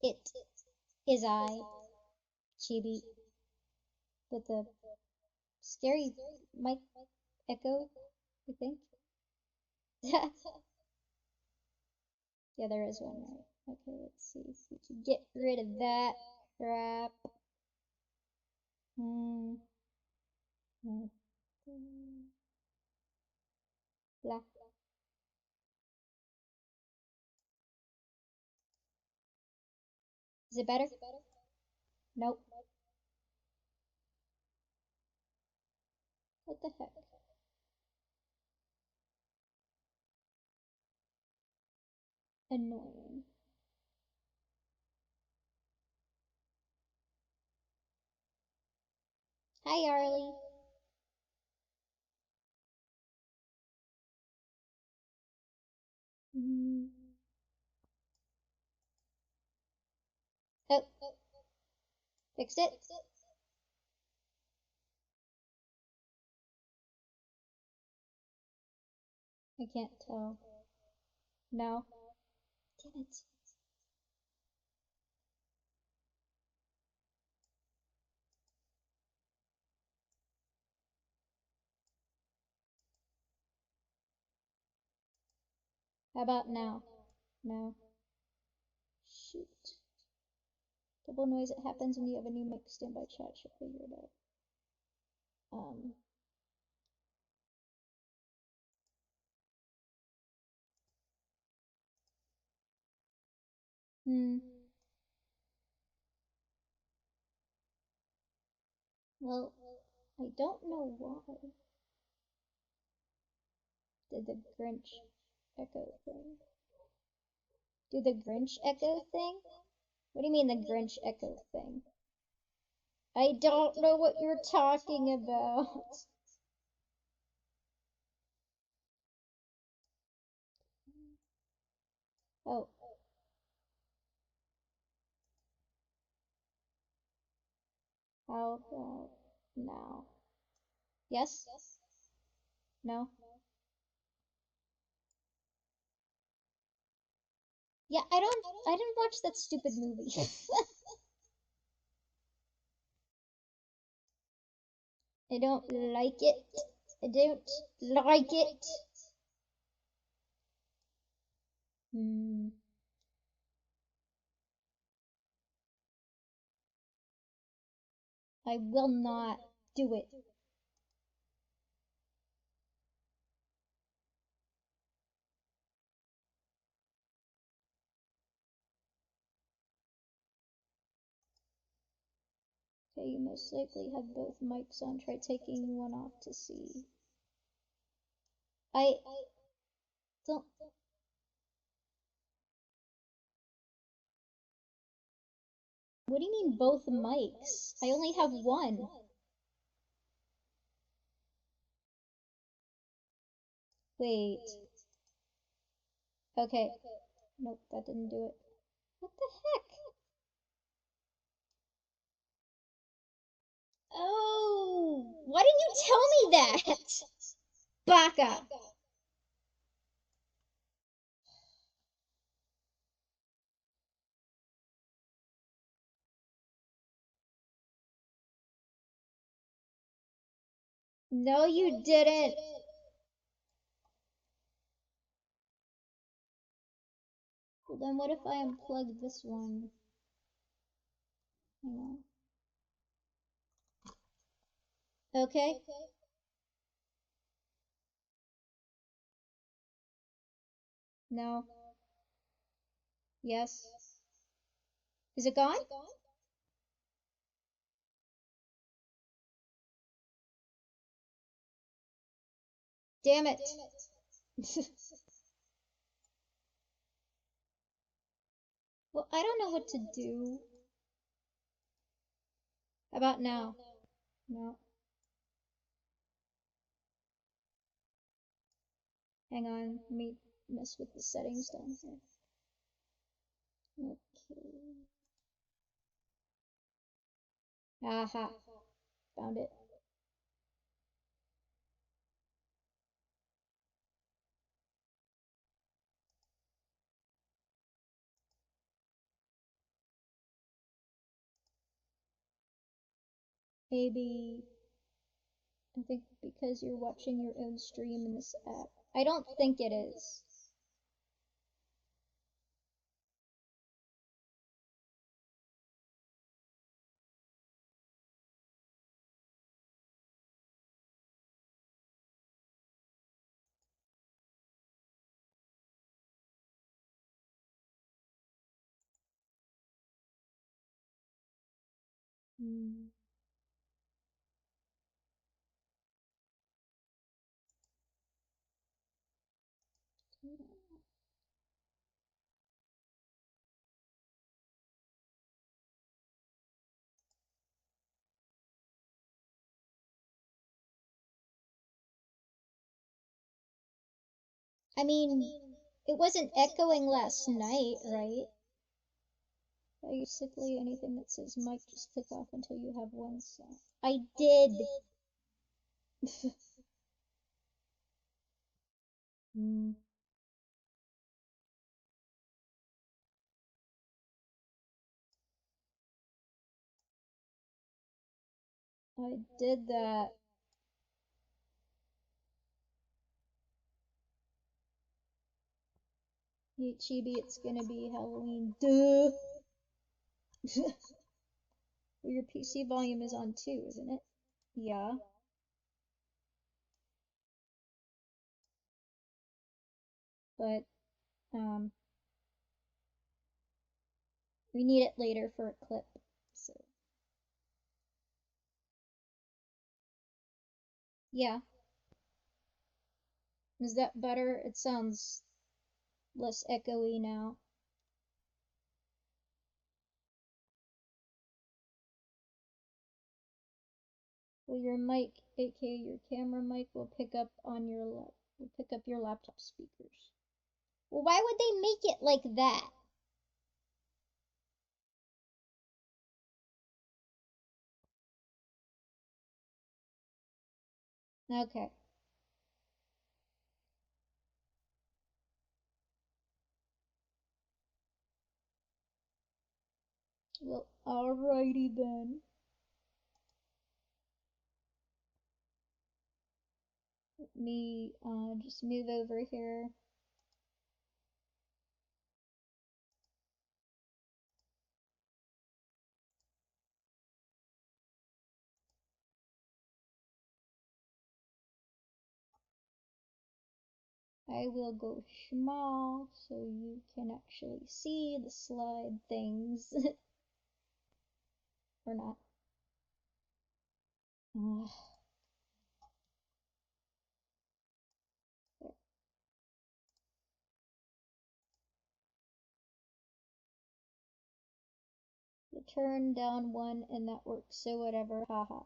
It is I, Chibi, with the scary mic echo, I think. Yeah, there is one, right? Okay, let's see if we can get rid of that crap. Blah. Is it better? Nope. What the heck? Annoying. Hi, Arlie. Oh, fixed it? I can't tell. No. Damn it. How about now? No. Shoot. Double noise, it happens when you have a new mic. Standby chat should figure it out. Well, I don't know why. Did the Grinch echo thing? Do the Grinch echo thing? What do you mean the Grinch echo thing? I don't know what you're talking about. Oh. How about now? Yes? No? Yeah, I didn't watch that stupid movie. I don't like it. I don't like it. I will not do it. Okay, you most likely have both mics on. Try taking one off to see. I don't. What do you mean both mics? I only have one. Wait. Okay. Nope, that didn't do it. What the heck? Oh, why didn't you tell me that? Baka. No, you didn't. Well, then what if I unplug this one? Hang on. Okay. No. Yes. Is it gone? Damn it. Well, I don't know what to do. How about now? No. Hang on. Let me mess with the settings down here. Okay. Aha. Found it. Maybe, I think because you're watching your own stream in this app. I don't think it is. Hmm. I mean, it wasn't echoing last night, right? Basically, anything that says mic, just click off until you have one sound. I did! Hmm. I did that. Hey, Chibi, it's gonna be Halloween. Duh! Well, your PC volume is on too, isn't it? Yeah. But, we need it later for a clip, so. Yeah. Is that better? It sounds less echoey now. Well, your mic, aka your camera mic, will pick up your laptop speakers. Well, why would they make it like that? Okay. Well, alrighty then. Let me just move over here. I will go small so you can actually see the slide things. Or not. Ugh. There. You turn down one and that works, so whatever, haha.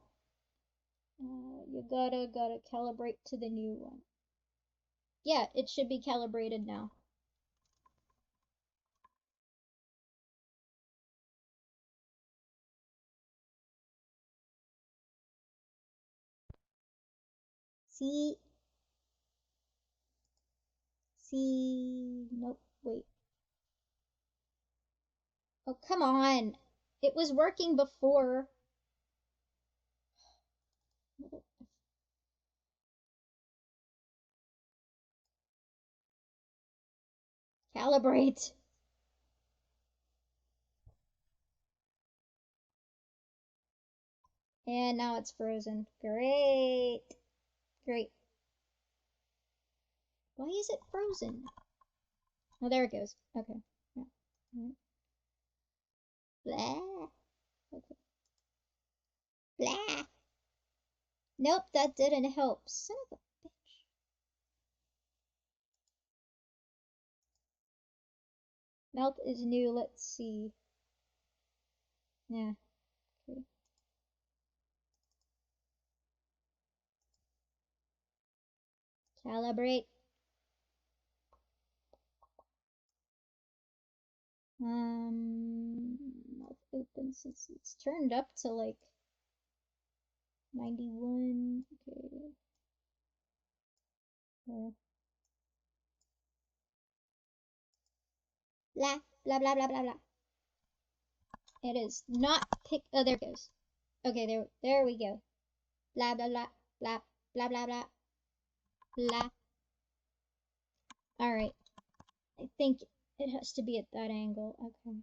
You gotta calibrate to the new one. Yeah, it should be calibrated now. See? See? Nope, wait. Oh, come on. It was working before. Calibrate. And now it's frozen. Great. Great. Why is it frozen? Oh, there it goes. Okay. Yeah. Blah. Okay. Blah. Nope, that didn't help. Son of a bitch. Mouth is new. Let's see. Yeah. Okay. Calibrate. Mouth open since it's turned up to like 91. Okay. Uh, blah, blah, blah, blah, blah, blah. It is not pick. Oh, there it goes. Okay, there we go. Blah blah blah blah blah blah blah blah. All right. I think it has to be at that angle. Okay.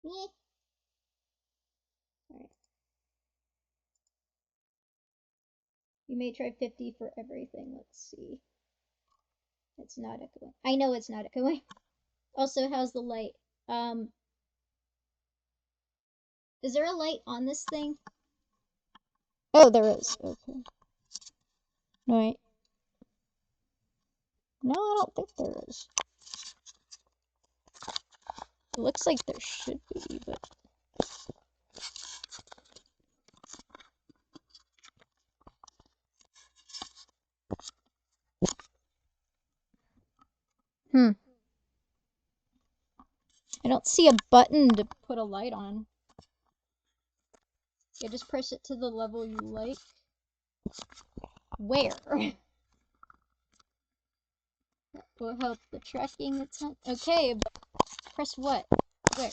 Yeah. All right. You may try 50 for everything. Let's see. It's not echoing. I know it's not echoing. Also, how's the light? Is there a light on this thing? Oh, there is. Okay. Wait. No, I don't think there is. It looks like there should be, but... I don't see a button to put a light on. Yeah, just press it to the level you like. Where? That will help the tracking. It's not... Okay, but press what? Where?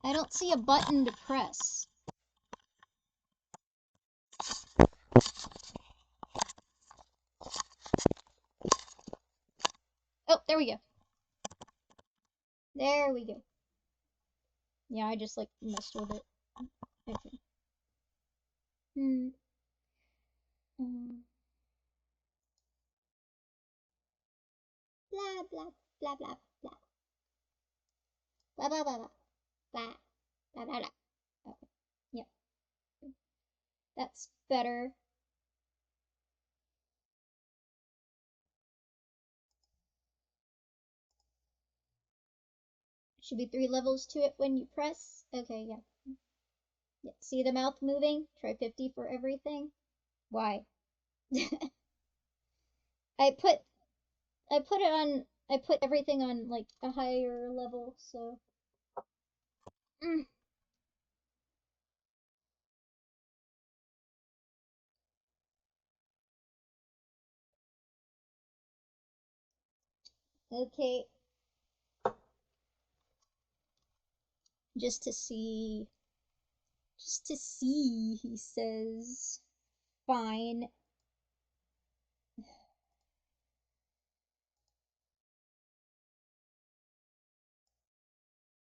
I don't see a button to press. Oh, there we go. There we go. Yeah, I just, like, messed with it. Okay. Blah, blah, blah, blah, blah. Blah, blah, blah, blah. Blah, blah, blah, blah. Okay. Yep. That's better. Should be 3 levels to it when you press. Okay, yeah. Yeah. See the mouth moving? Try 50 for everything. Why? I put I put everything on like a higher level, so Okay. Just to see, he says. Fine.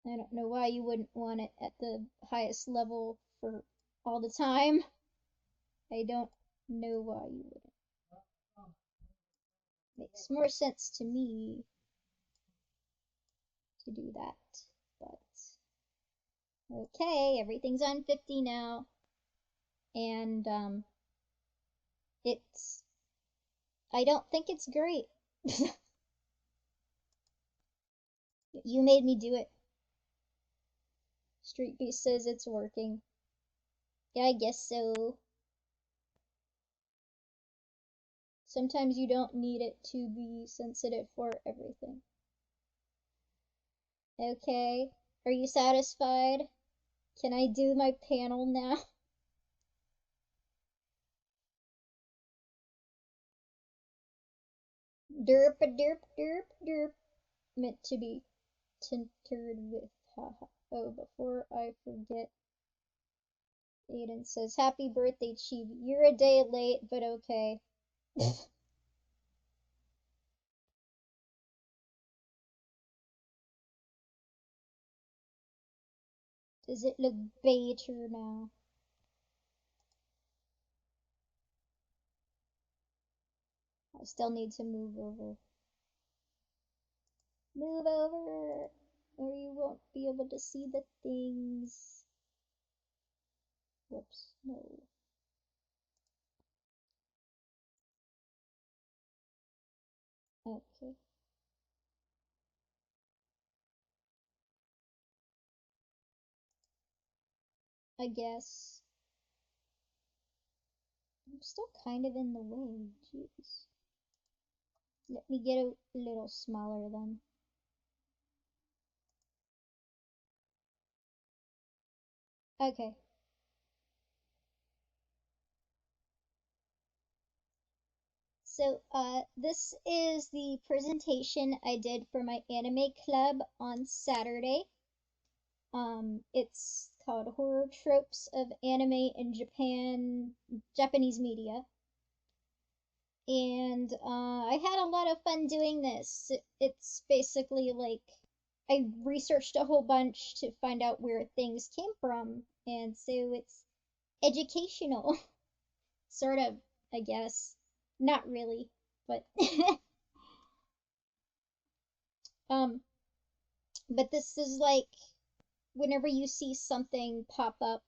I don't know why you wouldn't want it at the highest level for all the time. I don't know why you wouldn't. Makes more sense to me to do that, but okay, everything's on 50 now, and it's, I don't think it's great. You made me do it. Street Beast says it's working. Yeah, I guess so. Sometimes you don't need it to be sensitive for everything. Okay, are you satisfied? Can I do my panel now? Derp a derp derp derp. Meant to be tinkered with. Haha. Oh, before I forget, Aiden says, Happy birthday, Chibi. You're a day late, but okay. Does it look better now? I still need to move over. Move over, or you won't be able to see the things. Whoops, no. Okay. I guess. I'm still kind of in the way. Jeez. Let me get a little smaller then. Okay. This is the presentation I did for my anime club on Saturday. It's called Horror Tropes of Anime in Japanese Media. And I had a lot of fun doing this. It's basically like I researched a whole bunch to find out where things came from, and so it's educational, sort of, I guess. Not really, but um, but this is like whenever you see something pop up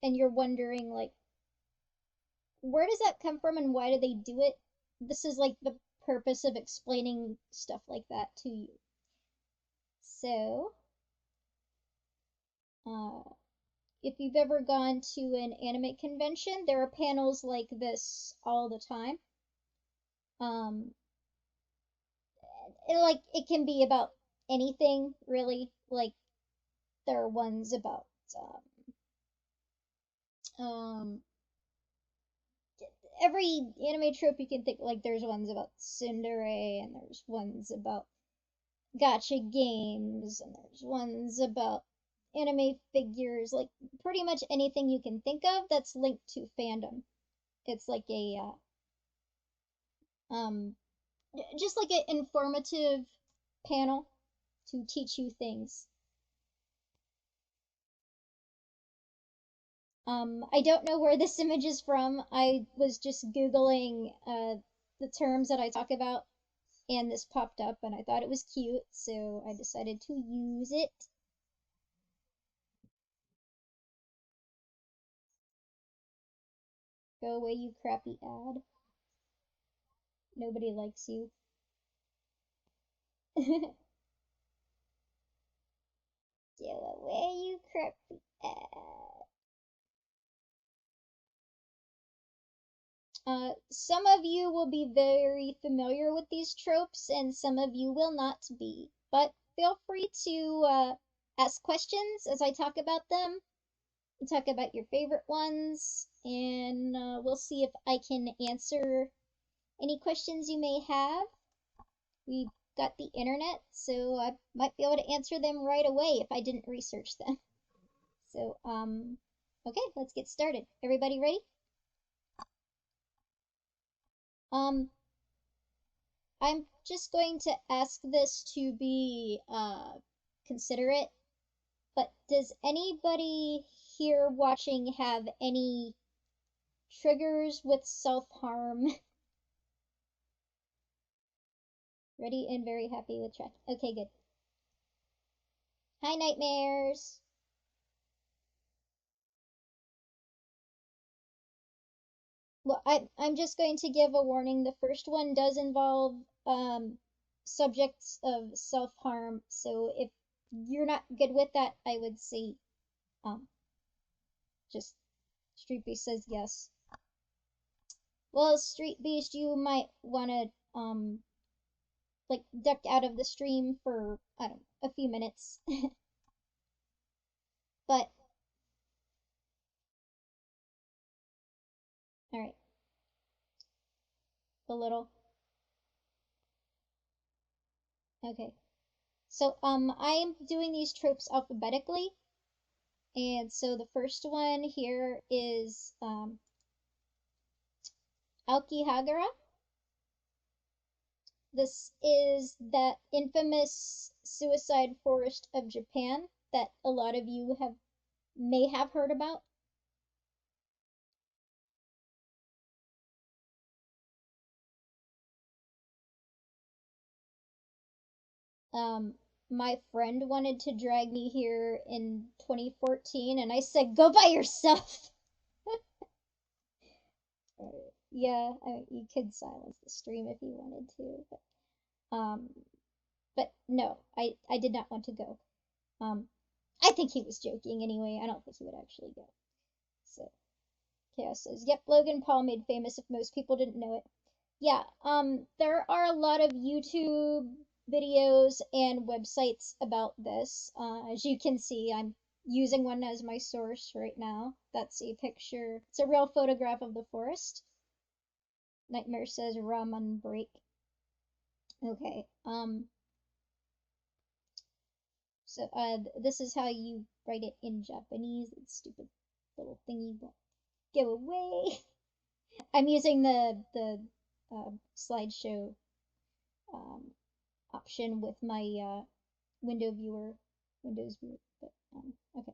and you're wondering like where does that come from and why do they do it? This is like the purpose of explaining stuff like that to you. So, uh, if you've ever gone to an anime convention, there are panels like this all the time. Um, it can be about anything really. Like there are ones about um, every anime trope you can think. Like there's ones about tsundere, and there's ones about gotcha games, and there's ones about anime figures. Like pretty much anything you can think of that's linked to fandom. It's like a um just like an informative panel to teach you things. I don't know where this image is from. I was just Googling the terms that I talk about, and this popped up, and I thought it was cute, so I decided to use it. Go away, you crappy ad. Nobody likes you. Go away, you crappy ad. Some of you will be very familiar with these tropes, and some of you will not be. But feel free to ask questions as I talk about them, talk about your favorite ones, and we'll see if I can answer any questions you may have. We've got the internet, so I might be able to answer them right away if I didn't research them. So, okay, let's get started. Everybody ready? Um, I'm just going to ask this to be considerate, but does anybody here watching have any triggers with self-harm? Ready and very happy with track. Okay, good. Hi, nightmares. Well, I'm just going to give a warning. The first one does involve subjects of self-harm, so if you're not good with that, I would say um just Street Beast says yes. Well, Street Beast, you might want to like duck out of the stream for I don't know, a few minutes. But all right, a little. Okay. So I'm doing these tropes alphabetically, and so the first one here is Aokihagara. This is that infamous suicide forest of Japan that a lot of you may have heard about. My friend wanted to drag me here in 2014, and I said, "Go by yourself." Yeah, you could silence the stream if you wanted to, um, but no, I did not want to go. I think he was joking anyway. I don't think he would actually go. So Chaos says, "Yep, Logan Paul made famous if most people didn't know it." Yeah, there are a lot of YouTube videos and websites about this. As you can see, I'm using one as my source right now. That's a picture. It's a real photograph of the forest. Nightmare says ramen break. Okay. So this is how you write it in Japanese. It's stupid little thingy. Go away. I'm using the slideshow um, option with my Windows viewer. But okay.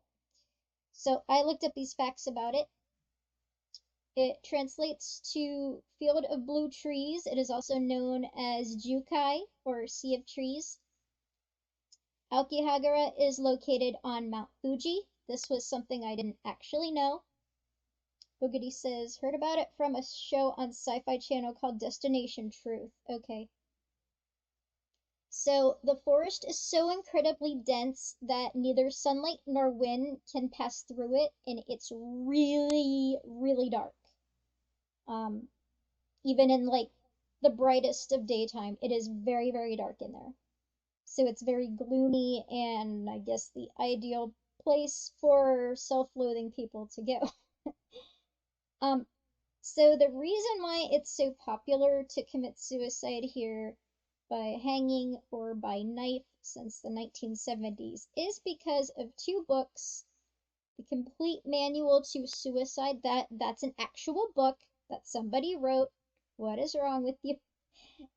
So I looked up these facts about it. It translates to field of blue trees. It is also known as Jukai, or Sea of Trees. Aokihagara is located on Mount Fuji. This was something I didn't actually know. Boogity says, heard about it from a show on Sci-Fi Channel called Destination Truth. Okay. So the forest is so incredibly dense that neither sunlight nor wind can pass through it, and it's really, really dark. Um, Even in like the brightest of daytime, it is very, very dark in there. So it's very gloomy, and I guess the ideal place for self-loathing people to go. um, so the reason why it's so popular to commit suicide here by hanging or by knife since the 1970s is because of two books. The Complete Manual to Suicide, that's an actual book that somebody wrote. What is wrong with you?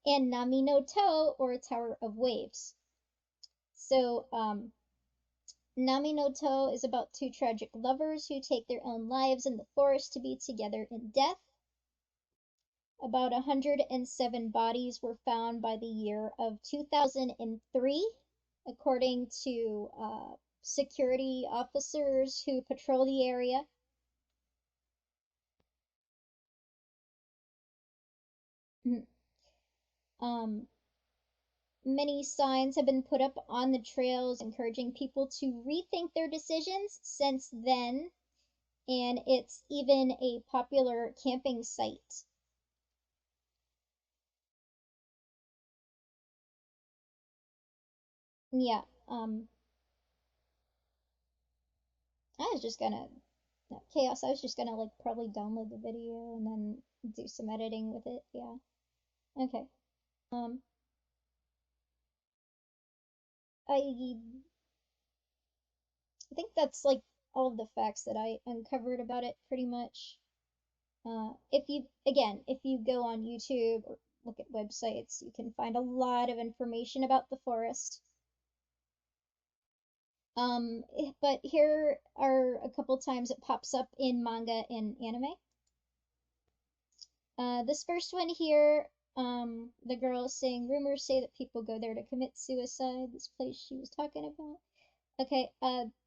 And Nami no To, or Tower of Waves. So, Nami no To is about two tragic lovers who take their own lives in the forest to be together in death. About 107 bodies were found by the year of 2003, according to security officers who patrol the area. um, Many signs have been put up on the trails encouraging people to rethink their decisions since then, and it's even a popular camping site. Yeah, I was just gonna chaos. I was just gonna like probably download the video and then do some editing with it. Yeah. Okay. Um, I think that's like all of the facts that I uncovered about it pretty much. If you again, if you go on YouTube or look at websites, you can find a lot of information about the forest. But here are a couple times it pops up in manga and anime. This first one here, the girl is saying rumors say that people go there to commit suicide. This place she was talking about. Okay,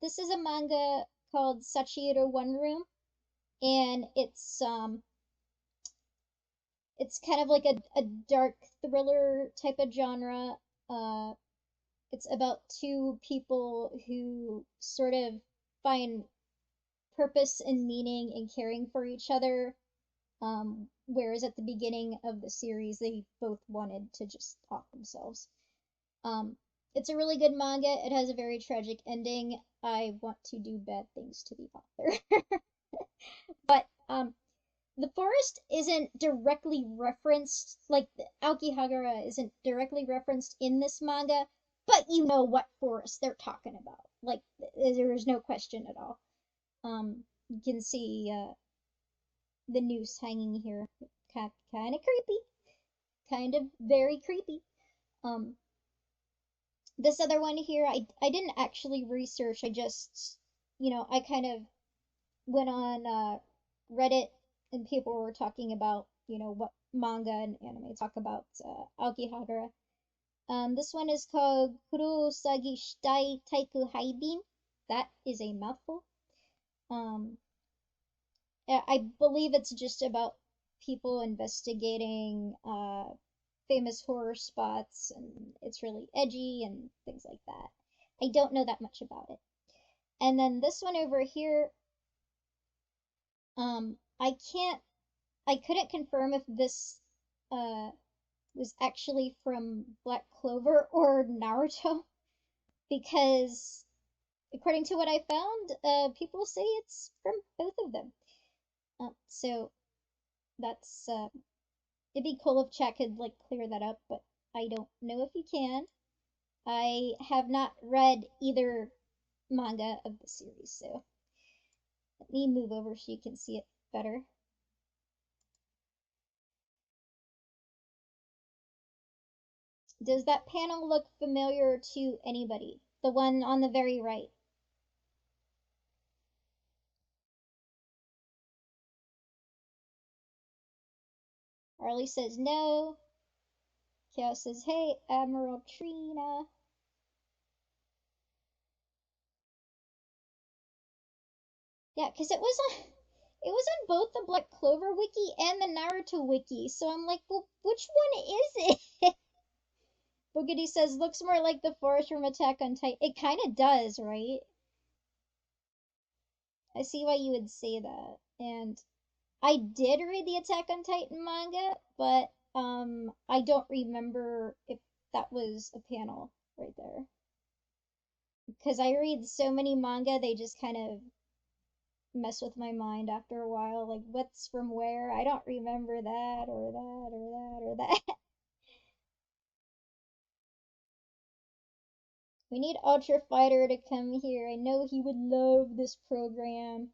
this is a manga called Sachiro One Room, and it's kind of like a dark thriller type of genre. Uh, it's about two people who sort of find purpose and meaning in caring for each other. Whereas at the beginning of the series, they both wanted to just off themselves. Um, it's a really good manga. It has a very tragic ending. I want to do bad things to the author. But the forest isn't directly referenced, like Aokihagara isn't directly referenced in this manga, but you know what forest they're talking about. Like, there is no question at all. You can see the noose hanging here. Kind of creepy. Kind of very creepy. Um, this other one here, I didn't actually research. I just, I kind of went on Reddit, and people were talking about, what manga and anime talk about Aokihagara. This one is called Kurosagi Shitai Taiku Haibin. That is a mouthful. Um, I believe it's just about people investigating famous horror spots, and it's really edgy and things like that. I don't know that much about it. And then this one over here, I couldn't confirm if this uh, was actually from Black Clover or Naruto because, according to what I found, people say it's from both of them. So that's It'd be cool if chat could like clear that up, but I don't know if you can. I have not read either manga of the series, so let me move over so you can see it better. Does that panel look familiar to anybody? The one on the very right. Arlie says no. Chaos says, hey, Admiral Trina. Yeah, because it was on both the Black Clover wiki and the Naruto wiki, so I'm like, well, which one is it? Boogity says, looks more like the forest from Attack on Titan. It kind of does, right? I see why you would say that. And I did read the Attack on Titan manga, but I don't remember if that was a panel right there. Because I read so many manga, they just kind of mess with my mind after a while. Like, what's from where? I don't remember that or that or that or that. We need Ultra Fighter to come here. I know he would love this program.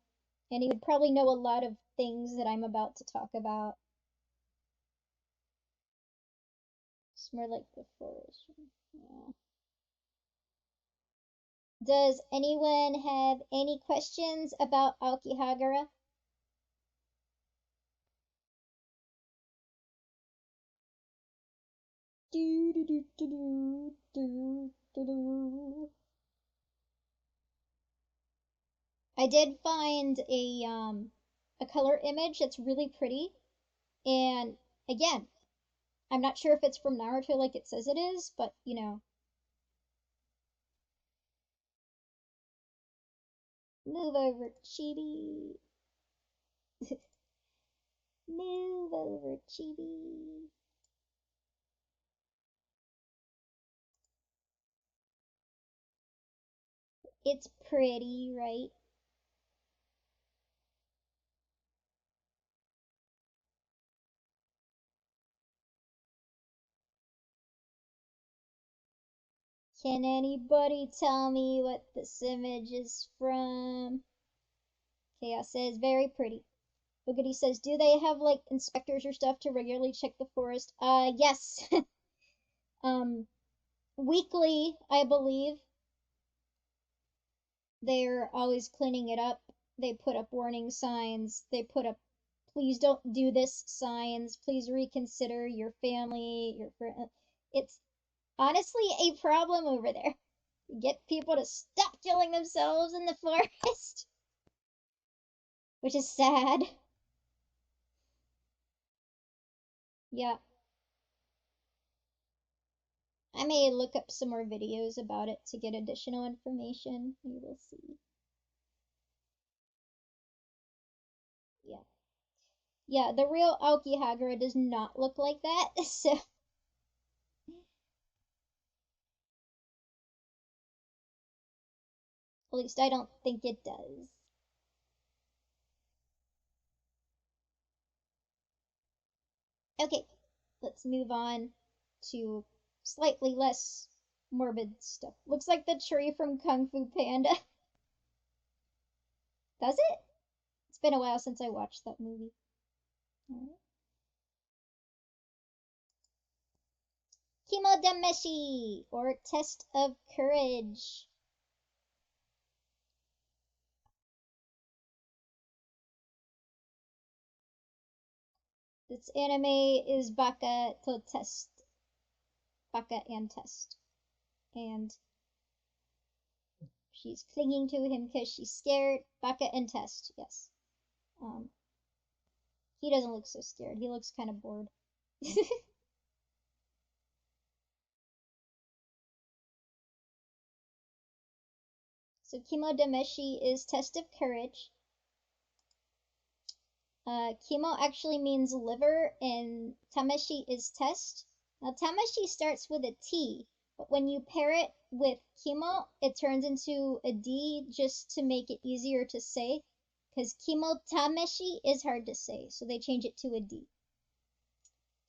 And he would probably know a lot of things that I'm about to talk about. It's more like the forest. Yeah. Does anyone have any questions about Aokihagara? Do, do, do, do, do, do, do. I did find a color image that's really pretty, and again, I'm not sure if it's from Naruto like it says it is, but you know. Move over, Chibi. Move over, Chibi. It's pretty, right? Can anybody tell me what this image is from? Chaos says, very pretty. Boogity says, do they have like inspectors or stuff to regularly check the forest? Yes. Weekly, I believe. They're always cleaning it up. They put up warning signs. They put up, please don't do this signs. Please reconsider your family, your friend. It's honestly a problem over there. Get people to stop killing themselves in the forest, which is sad. Yeah, I may look up some more videos about it to get additional information. We will see. Yeah. Yeah, the real Aokihagara does not look like that, so. At least I don't think it does. Okay, let's move on to slightly less morbid stuff. Looks like the tree from Kung Fu Panda. Does it? It's been a while since I watched that movie. Right. Kimodameshi, or Test of Courage. This anime is Baka to Test. Baka and Test. And she's clinging to him because she's scared. Baka and Test, yes. He doesn't look so scared. He looks kind of bored. So Kimodameshi is Test of Courage. Kimo actually means liver, and Tameshi is test. Now, Tameshi starts with a T, but when you pair it with Kimo, it turns into a D just to make it easier to say, because Kimo Tameshi is hard to say, so they change it to a D.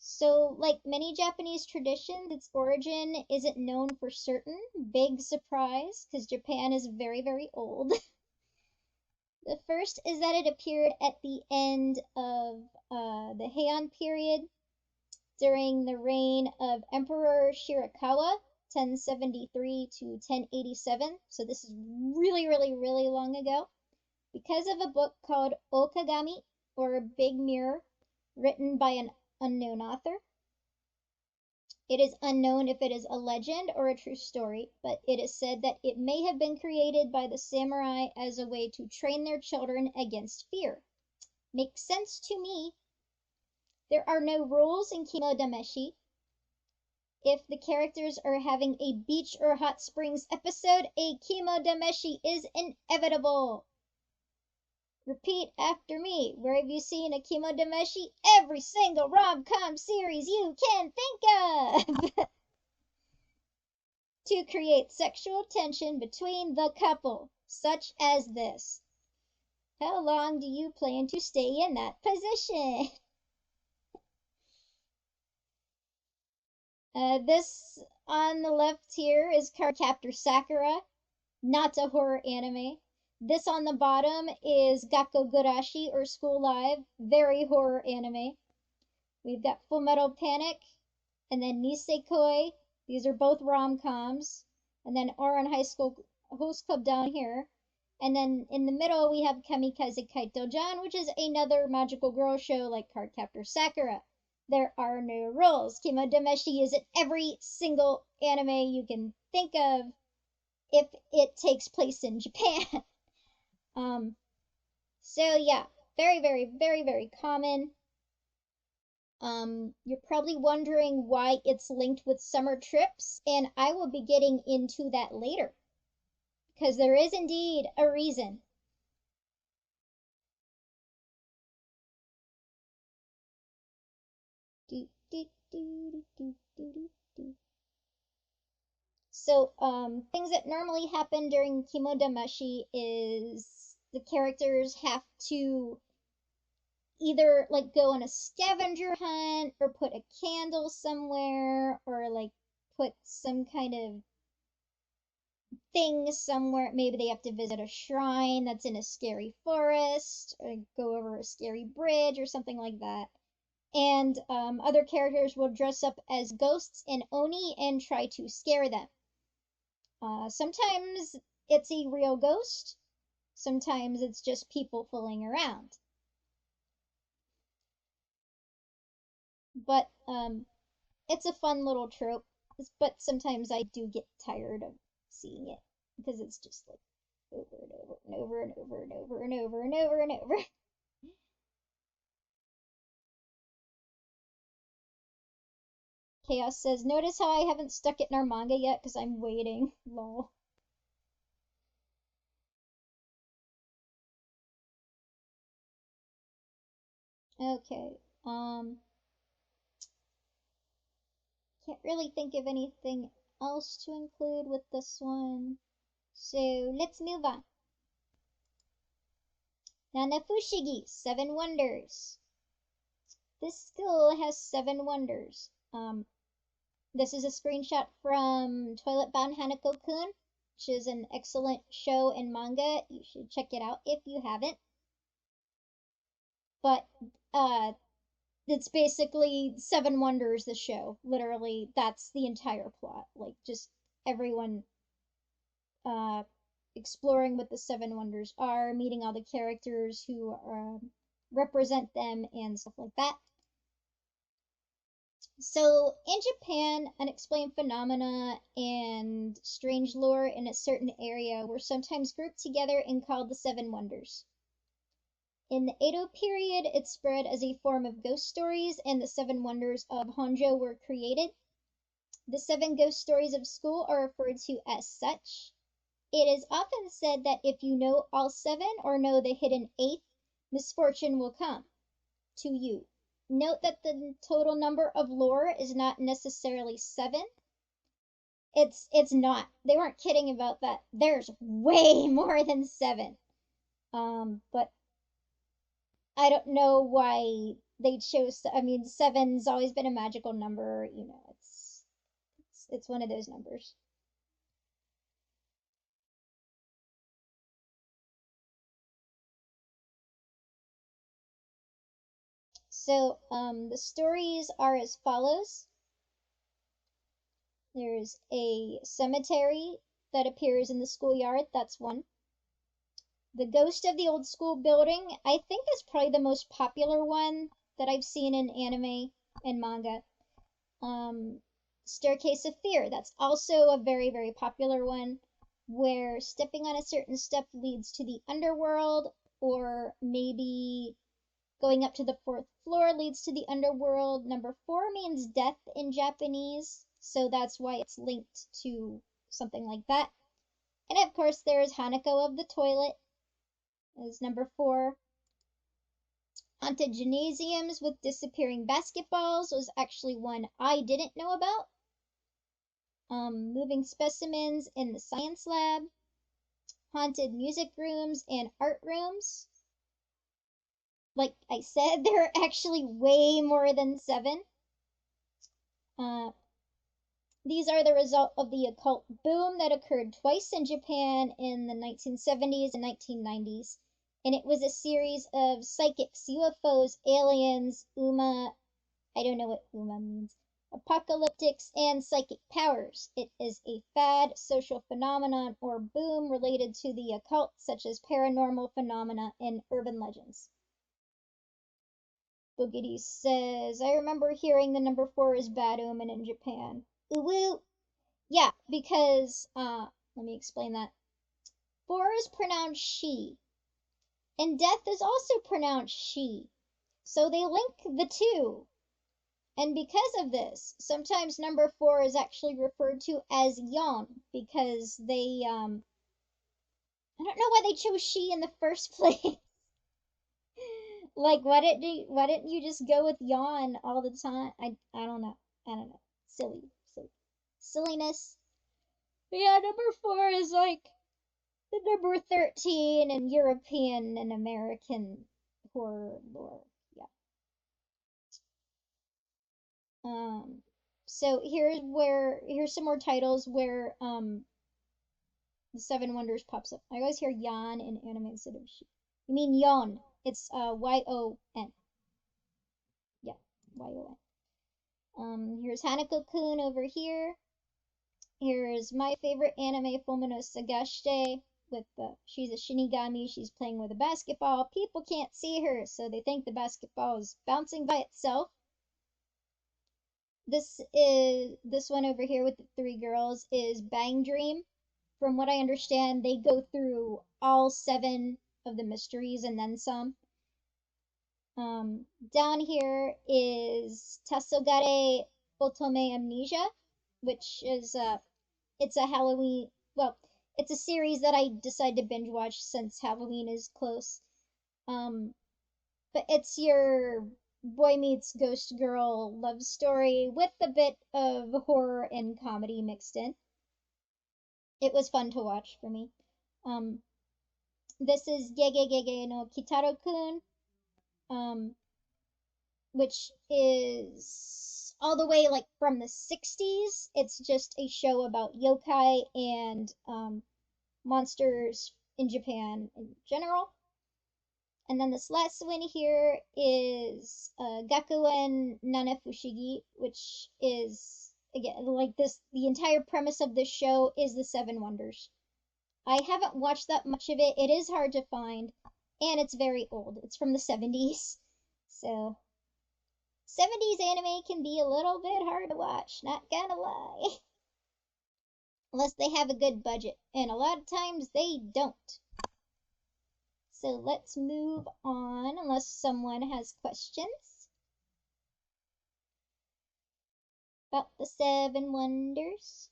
So, like many Japanese traditions, its origin isn't known for certain. Big surprise, because Japan is very, very old. The first is that it appeared at the end of the Heian period during the reign of Emperor Shirakawa, 1073 to 1087. So this is really, really, really long ago. Because of a book called Okagami, or Big Mirror, written by an unknown author. It is unknown if it is a legend or a true story, but it is said that it may have been created by the samurai as a way to train their children against fear. Makes sense to me. There are no rules in Kimodameshi. If the characters are having a beach or hot springs episode, a Kimodameshi is inevitable. Repeat after me. Where have you seen a Kimodameshi? Every single rom-com series you can think of! To create sexual tension between the couple, such as this. How long do you plan to stay in that position? This on the left here is Cardcaptor Sakura, not a horror anime. This on the bottom is Gakko or School Live, very horror anime. We've got Full Metal Panic, and then Nisekoi. These are both rom-coms. And then Ouran High School Host Club down here. And then in the middle we have Kamikaze Kaito-jan, which is another magical girl show like Cardcaptor Sakura. There are no rules. Kimodameshi is in every single anime you can think of if it takes place in Japan. So yeah, very, very, very, very common. You're probably wondering why it's linked with summer trips, and I will be getting into that later, because there is indeed a reason. Do, do, do, do, do, do, do. So, things that normally happen during Kimodameshi is the characters have to either like go on a scavenger hunt or put a candle somewhere or like put some kind of thing somewhere. Maybe they have to visit a shrine that's in a scary forest or go over a scary bridge or something like that. And other characters will dress up as ghosts and oni and try to scare them. Sometimes it's a real ghost. Sometimes it's just people fooling around. But it's a fun little trope. But sometimes I do get tired of seeing it because it's just like over and over and over and over and over and over and over and over. Chaos says, notice how I haven't stuck it in our manga yet because I'm waiting. Lol. Okay. Can't really think of anything else to include with this one. So let's move on. Nanafushigi, 7 wonders. This school has 7 wonders. This is a screenshot from Toilet Bound Hanako-kun, which is an excellent show and manga. You should check it out if you haven't. But it's basically 7 wonders, the show. Literally, that's the entire plot. Like, just everyone exploring what the 7 wonders are, meeting all the characters who represent them, and stuff like that. So, in Japan, unexplained phenomena and strange lore in a certain area were sometimes grouped together and called the 7 wonders. In the Edo period, it spread as a form of ghost stories, and the 7 wonders of Honjo were created. The 7 ghost stories of school are referred to as such. It is often said that if you know all 7 or know the hidden 8th, misfortune will come to you. Note that the total number of lore is not necessarily 7. It's not. They weren't kidding about that. There's way more than 7. But I don't know why they chose. I mean, seven's always been a magical number. You know, it's one of those numbers. So, the stories are as follows. There's a cemetery that appears in the schoolyard. That's one. The ghost of the old school building, I think, is probably the most popular one that I've seen in anime and manga. Um, Staircase of Fear, that's also a very, very popular one, where stepping on a certain step leads to the underworld, or maybe going up to the fourth floor leads to the underworld. Number four means death in Japanese, so that's why it's linked to something like that. And of course, there's Hanako of the Toilet as number four. Haunted gymnasiums with disappearing basketballs was actually one I didn't know about. Moving specimens in the science lab. Haunted music rooms and art rooms. Like I said, there are actually way more than seven. Uh, these are the result of the occult boom that occurred twice in Japan in the 1970s and 1990s. And it was a series of psychics, UFOs, aliens, I don't know what Uma means, apocalyptics, and psychic powers. It is a fad, social phenomenon, or boom related to the occult, such as paranormal phenomena and urban legends. Boogity says, I remember hearing the number four is bad omen in Japan. Uwu. Yeah, because, let me explain that. Four is pronounced she, and death is also pronounced she. So they link the two. And because of this, sometimes number four is actually referred to as yon because I don't know why they chose she in the first place. Like, why didn't you just go with yawn all the time? I don't know. I don't know. Silly silliness. But yeah, number four is like the number 13 in European and American horror lore. Yeah. Um. So here's some more titles where the Seven Wonders pops up. I always hear Yon in anime instead of she. You mean Yon? It's Yon. Yeah, Yon. Here's Hanako-kun over here. Here's my favorite anime, Fullmono Sagashite, with she's a Shinigami. She's playing with a basketball. People can't see her, so they think the basketball is bouncing by itself. This one over here with the three girls is Bang Dream. From what I understand, they go through all seven of the mysteries and then some. Down here is Tasogare Otome Amnesia, which is it's a Halloween. Well, it's a series that I decided to binge watch since Halloween is close. Um, but it's your boy meets ghost girl love story with a bit of horror and comedy mixed in. It was fun to watch for me. Um, this is Gege Gege no Kitaro-kun, um, which is all the way like from the 60s. It's just a show about yokai and monsters in Japan in general. And then this last one here is Gakuen Nanafushigi, which is, again, like this, the entire premise of this show is the Seven Wonders. I haven't watched that much of it. It is hard to find, and it's very old. It's from the 70s. So, 70s anime can be a little bit hard to watch, not gonna lie. Unless they have a good budget, and a lot of times they don't. So let's move on, unless someone has questions about the Seven Wonders.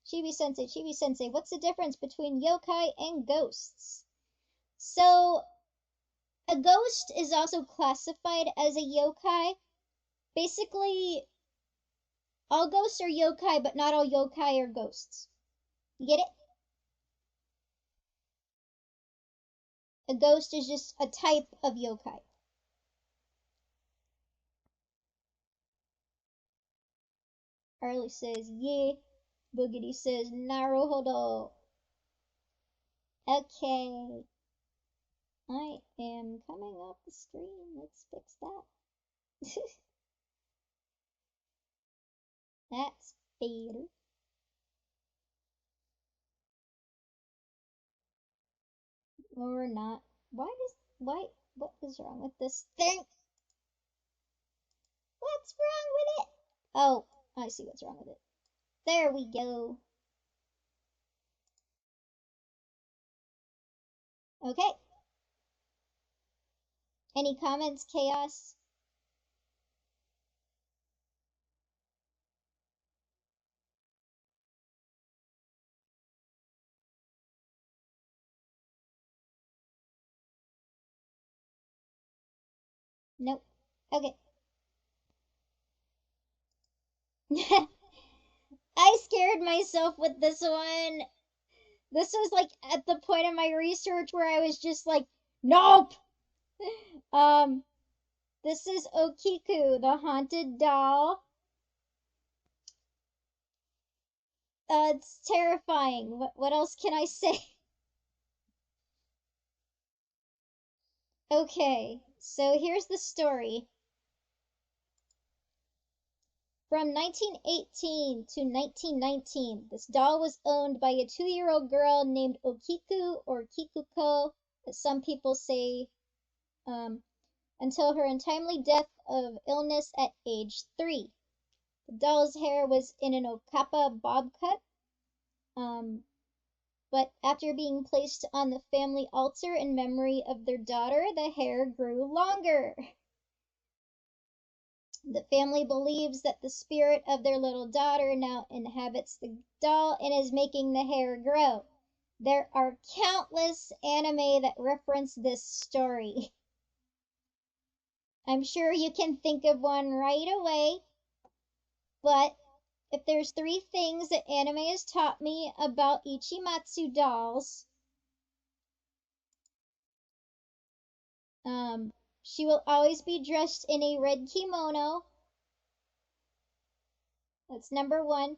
Chibi Sensei, what's the difference between yokai and ghosts? So, a ghost is also classified as a yokai. Basically, all ghosts are yokai, but not all yokai are ghosts. You get it? A ghost is just a type of yokai. Arlie says, yeah. Boogity says, naruhodo. Okay. I am coming off the screen. Let's fix that. That's better. Or not. What is wrong with this thing? What's wrong with it? Oh, I see what's wrong with it. There we go. Okay. Any comments, Chaos? Nope. Okay. I scared myself with this one. This was like at the point of my research where I was just like, nope. Um, this is Okiku, the haunted doll. It's terrifying. What else can I say? Okay, so here's the story. From 1918 to 1919, this doll was owned by a 2-year-old girl named Okiku or Kikuko, as some people say, until her untimely death of illness at age 3. The doll's hair was in an Okapa bob cut, but after being placed on the family altar in memory of their daughter, the hair grew longer. The family believes that the spirit of their little daughter now inhabits the doll and is making the hair grow. There are countless anime that reference this story. I'm sure you can think of one right away, but if there's 3 things that anime has taught me about Ichimatsu dolls, she will always be dressed in a red kimono. That's number 1.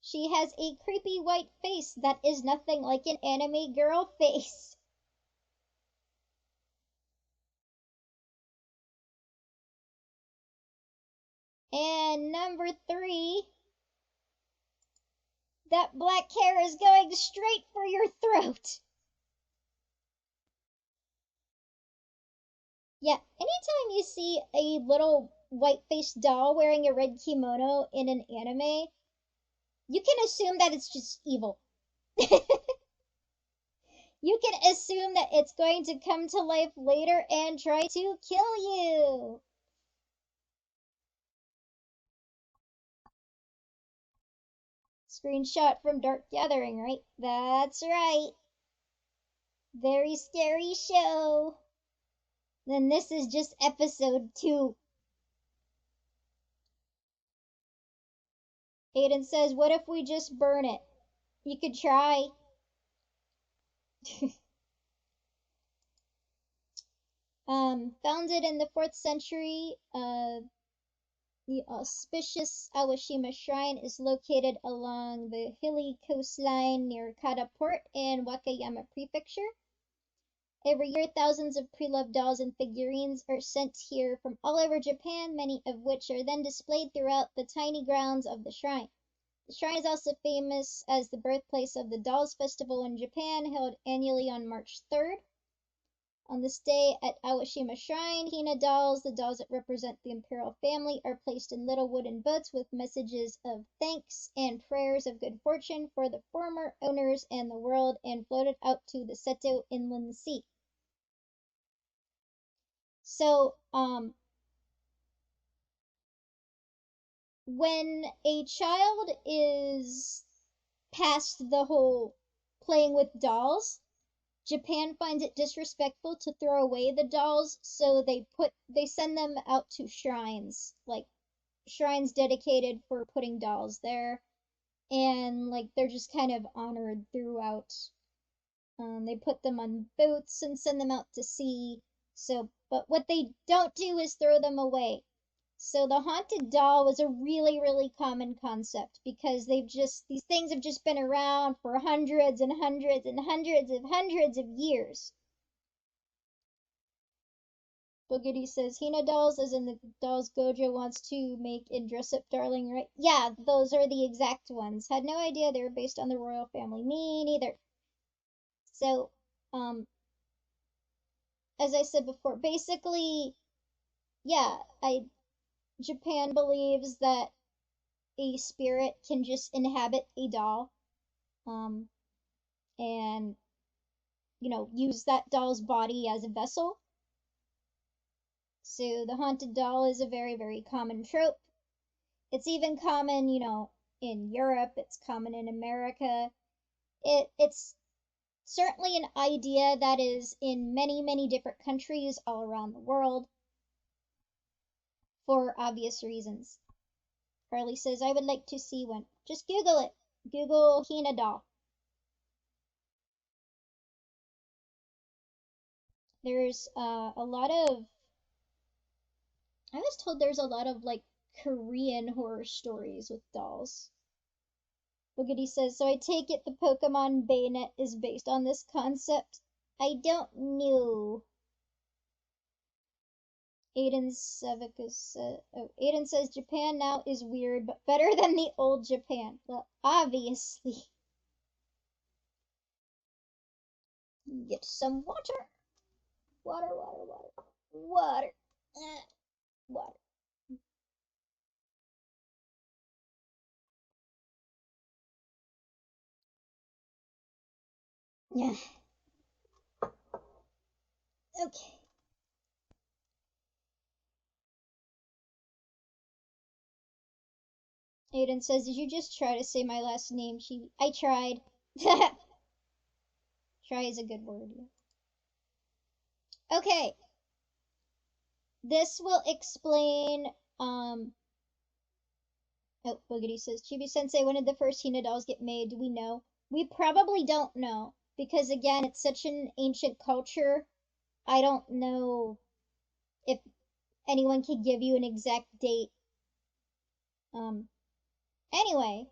She has a creepy white face that is nothing like an anime girl face. And number 3, that black hair is going straight for your throat. Yeah, anytime you see a little white-faced doll wearing a red kimono in an anime, you can assume that it's just evil. You can assume that it's going to come to life later and try to kill you. Screenshot from Dark Gathering, right? That's right. Very scary show. Then this is just episode 2. Aiden says, what if we just burn it? You could try. Founded in the 4th century, the auspicious Awashima Shrine is located along the hilly coastline near Kada Port in Wakayama Prefecture. Every year, thousands of pre-loved dolls and figurines are sent here from all over Japan, many of which are then displayed throughout the tiny grounds of the shrine. The shrine is also famous as the birthplace of the Dolls Festival in Japan, held annually on March 3rd. On this day at Awashima Shrine, Hina dolls, the dolls that represent the imperial family, are placed in little wooden boats with messages of thanks and prayers of good fortune for the former owners and the world and floated out to the Seto Inland Sea. So, when a child is past the whole playing with dolls, Japan finds it disrespectful to throw away the dolls, so they send them out to shrines, like shrines dedicated for putting dolls there, and like they're just kind of honored throughout. They put them on boats and send them out to sea. So, but what they don't do is throw them away. So the haunted doll was a really, really common concept because these things have just been around for hundreds and hundreds and hundreds of years. Boogity says Hina dolls, as in the dolls Gojo wants to make and dress up darling, right? Yeah, those are the exact ones. Had no idea they were based on the royal family. Me neither. So, as I said before, basically, yeah, I Japan believes that a spirit can just inhabit a doll, um, and use that doll's body as a vessel. So the haunted doll is a very, very common trope. It's even common, in Europe, it's common in America. It's certainly an idea that is in many, many different countries all around the world for obvious reasons. Carly says, I would like to see one. Just Google it. Google Hina doll. There's a lot of, I was told there's a lot of like Korean horror stories with dolls. Boogity says, so I take it the Pokemon Bayonet is based on this concept? I don't know. Aiden says Japan now is weird, but better than the old Japan. Well, obviously. Get some water. Water, water, water. Water. Water. Yeah. Okay. Aiden says, did you just try to say my last name? I tried. Try is a good word. Okay. This will explain. Oh, Boogity says, Chibi Sensei, when did the first Hina dolls get made? Do we know? We probably don't know because again, it's such an ancient culture. I don't know if anyone could give you an exact date. Um. Anyway,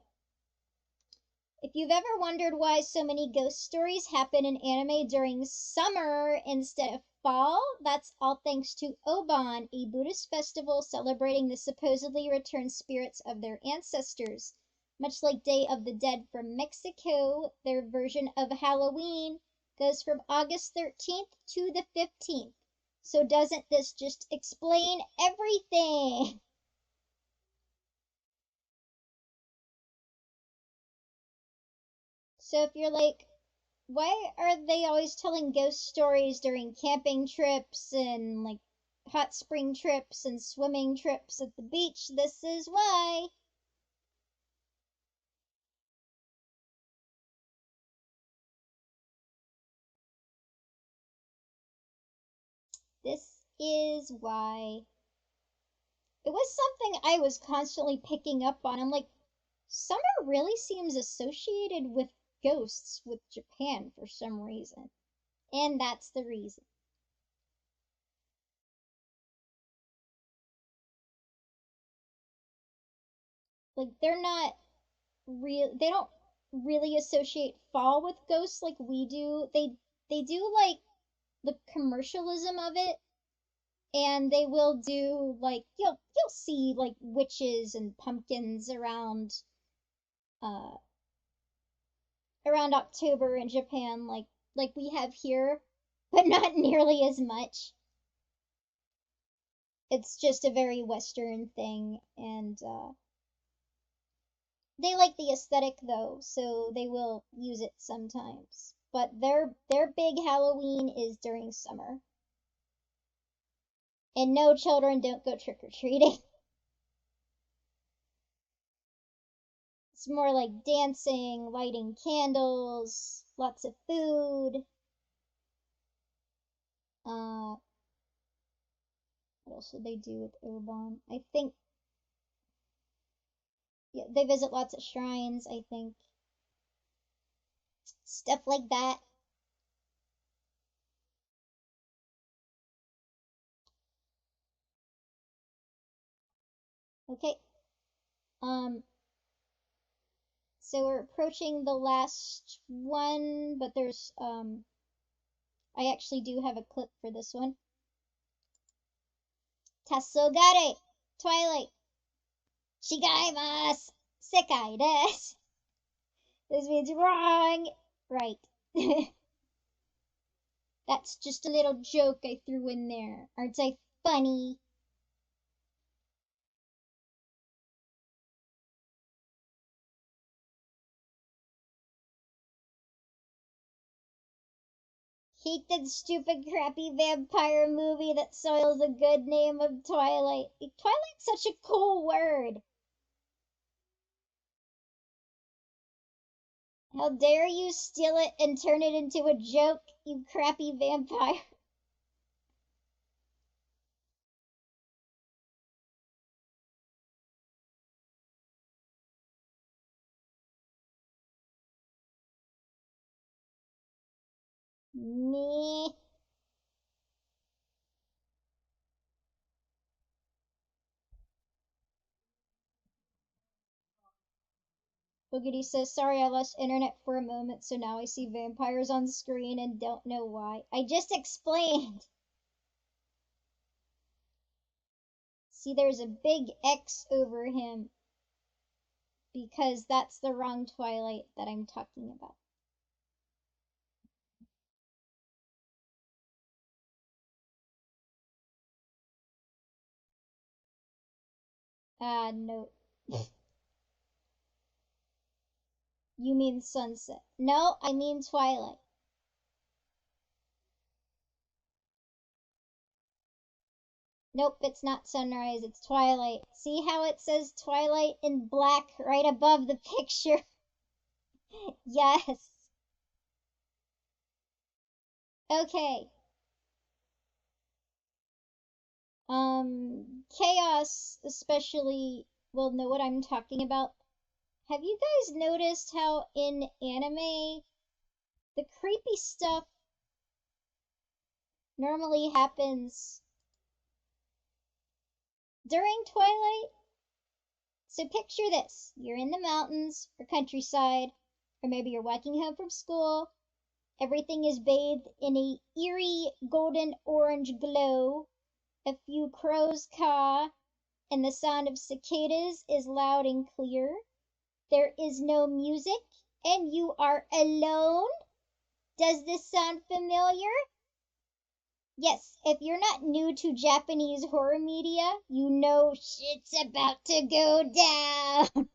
if you've ever wondered why so many ghost stories happen in anime during summer instead of fall, that's all thanks to Oban, a Buddhist festival celebrating the supposedly returned spirits of their ancestors. Much like Day of the Dead from Mexico, their version of Halloween goes from August 13th to the 15th. So doesn't this just explain everything? So if you're like, why are they always telling ghost stories during camping trips and like hot spring trips and swimming trips at the beach? This is why. This is why. It was something I was constantly picking up on. I'm like, summer really seems associated with ghosts with Japan for some reason. And that's the reason. Like they're not they don't really associate fall with ghosts like we do. They do like the commercialism of it, and they will do like you'll see like witches and pumpkins uh around October in Japan like we have here, but not nearly as much. It's just a very Western thing, and they like the aesthetic though, so they will use it sometimes. But their big Halloween is during summer. And no, children don't go trick or treating. It's more like dancing, lighting candles, lots of food. What else do they do with Obon? I think yeah, they visit lots of shrines, I think. Stuff like that. Okay. Um, so we're approaching the last one, but there's, I actually do have a clip for this one. Tassogare, Twilight, Shigaimasu, Sekai desu. This means wrong. Right. That's just a little joke I threw in there. Aren't I funny? Hate that stupid, crappy vampire movie that soils the good name of Twilight. Twilight's such a cool word. How dare you steal it and turn it into a joke, you crappy vampire. Me. Boogity says, sorry I lost internet for a moment, so now I see vampires on screen and don't know why. I just explained. See, there's a big X over him because that's the wrong Twilight that I'm talking about. Ah, no. You mean sunset. No, I mean twilight. Nope, it's not sunrise, it's twilight. See how it says twilight in black right above the picture? Yes. Okay. Chaos especially will know what I'm talking about. Have you guys noticed how in anime the creepy stuff normally happens during twilight? So picture this. You're in the mountains or countryside, or maybe you're walking home from school. Everything is bathed in a eerie golden orange glow. A few crows caw, and the sound of cicadas is loud and clear. There is no music, and you are alone. Does this sound familiar? Yes, if you're not new to Japanese horror media, you know shit's about to go down.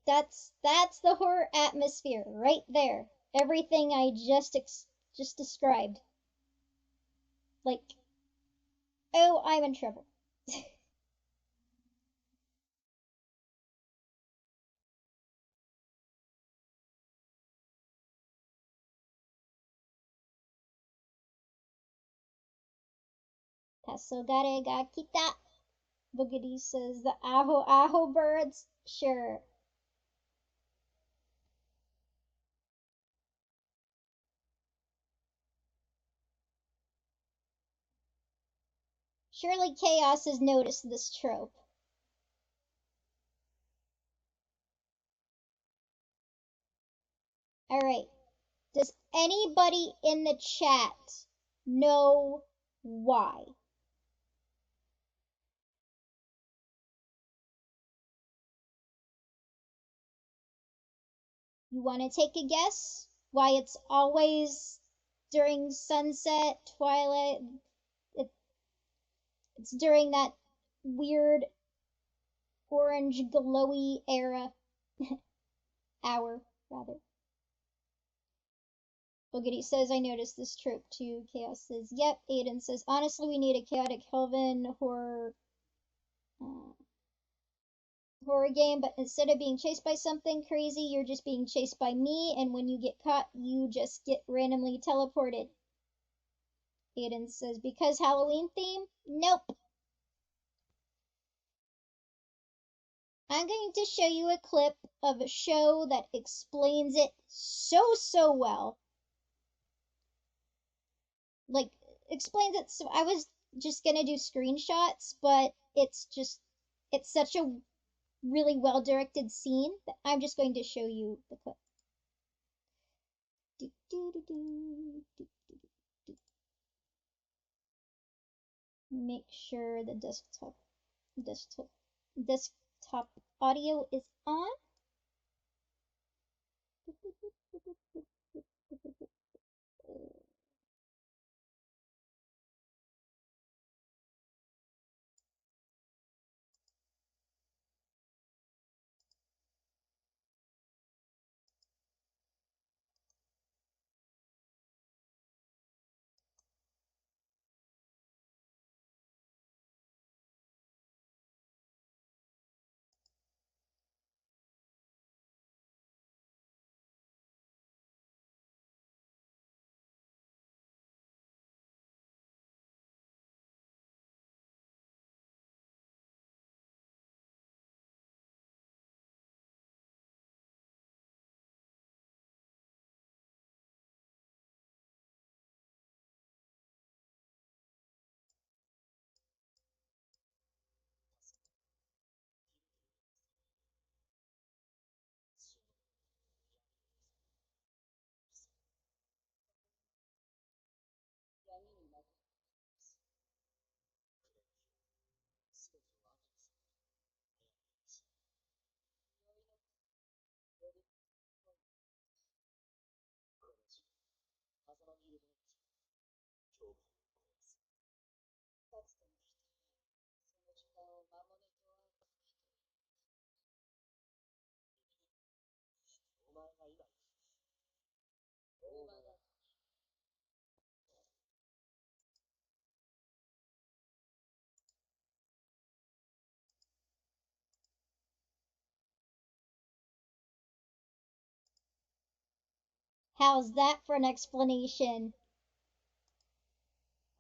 That's the horror atmosphere right there. Everything I just described. Like, oh, I'm in trouble. Tasogare ga kita. Boogity says the aho aho birds. Sure. Surely Chaos has noticed this trope. Alright. Does anybody in the chat know why? You want to take a guess? Why it's always during sunset, twilight? It, it's during that weird orange glowy era. Hour, rather. Boogity says, I noticed this trope too. Chaos says, yep. Aiden says, honestly, we need a chaotic Helleaven uh, horror game, but instead of being chased by something crazy, you're just being chased by me, and when you get caught, you just get randomly teleported. Aiden says, because Halloween theme? Nope. I'm going to show you a clip of a show that explains it so well. Like, explains it so I was just gonna do screenshots, but it's such a really well directed scene that I'm just going to show you the clip. Do, do, do, do, do, do. Make sure the desktop audio is on. How's that for an explanation?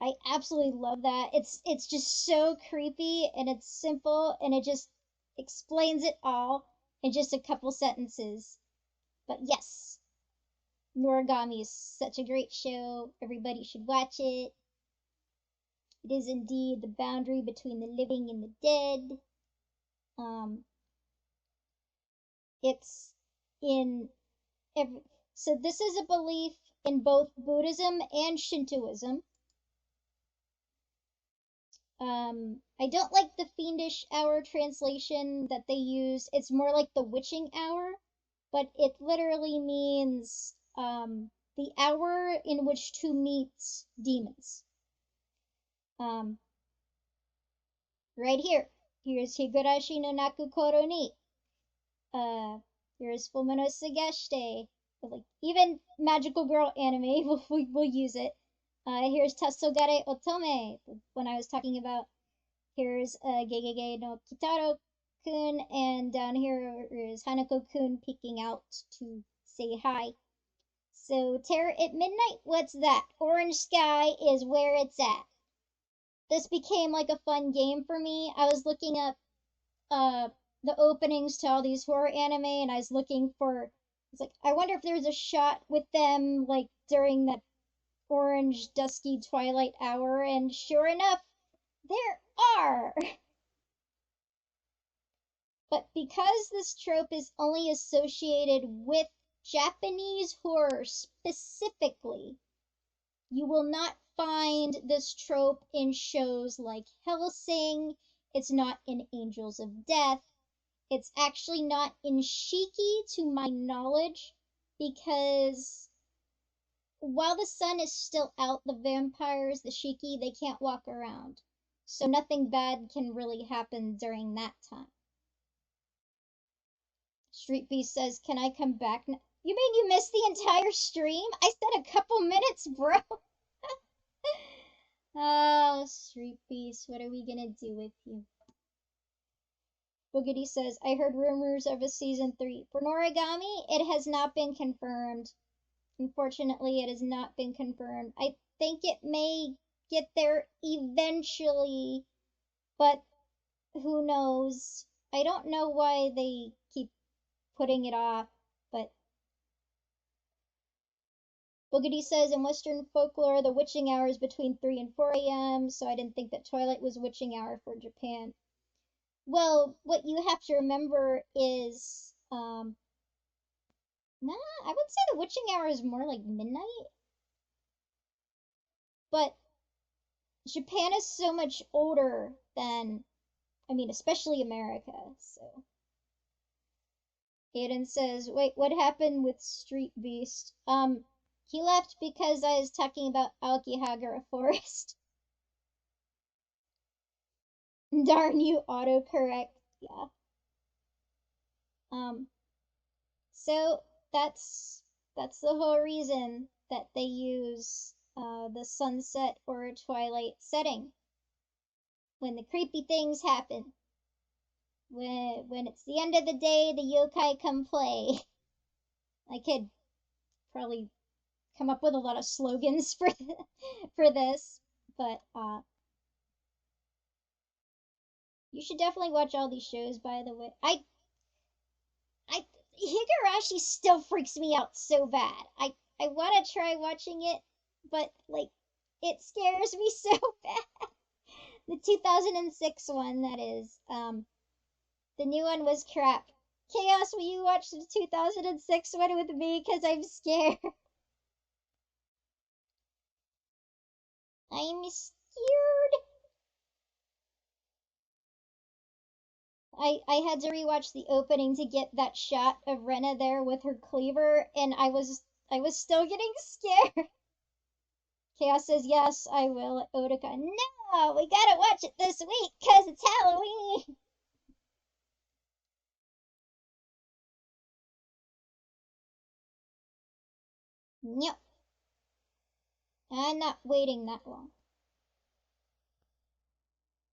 I absolutely love that. It's just so creepy and it's simple and it just explains it all in just a couple sentences. But yes, Noragami is such a great show. Everybody should watch it. It is indeed the boundary between the living and the dead. Um, it's in every. So this is a belief in both Buddhism and Shintoism. I don't like the fiendish hour translation that they use. It's more like the witching hour, but it literally means the hour in which to meet demons. Um, right here. Here's Higurashi no Naku Koro ni. Here's Fumono Sageshite. Like even magical girl anime will use it. Here's Tassogare Otome. When I was talking about here's Gegege no Kitaro kun, and down here is Hanako kun peeking out to say hi. So Terror at Midnight, what's that? Orange Sky is where it's at. This became like a fun game for me. I was looking up uh the openings to all these horror anime and I was looking for it's like I wonder if there's a shot with them like during the orange dusky twilight hour and sure enough there are. But because this trope is only associated with Japanese horror specifically, you will not find this trope in shows like Hellsing. It's not in Angels of Death. It's actually not in Shiki, to my knowledge, because while the sun is still out, the vampires, the Shiki, they can't walk around. So nothing bad can really happen during that time. Street Beast says, "Can I come back now?" You mean you missed the entire stream? I said a couple minutes, bro. Oh, Street Beast, what are we gonna do with you? Boogity says, "I heard rumors of a season 3. For Noragami, it has not been confirmed. Unfortunately, it has not been confirmed. I think it may get there eventually, but who knows? I don't know why they keep putting it off, but Boogedy says in Western folklore, the witching hour is between 3 and 4 a.m., so I didn't think that twilight was witching hour for Japan. Well, what you have to remember is, nah, I would say the witching hour is more like midnight, but Japan is so much older than, I mean, especially America, so. Aiden says, wait, what happened with Street Beast? He left because I was talking about Aokihagara Forest. Darn you, autocorrect. Yeah. Um, so that's the whole reason that they use the sunset or twilight setting when the creepy things happen. When it's the end of the day, the yokai come play. I could probably come up with a lot of slogans for this, but you should definitely watch all these shows. By the way, I Higurashi still freaks me out so bad. I want to try watching it, but like it scares me so bad. The 2006 one, that is. The new one was crap. Chaos, will you watch the 2006 one with me? Because I'm scared. I'm scared. I had to rewatch the opening to get that shot of Rena there with her cleaver, and I was still getting scared. Chaos says yes, I will. Otika, no, we gotta watch it this week because it's Halloween. Yep, I'm not waiting that long.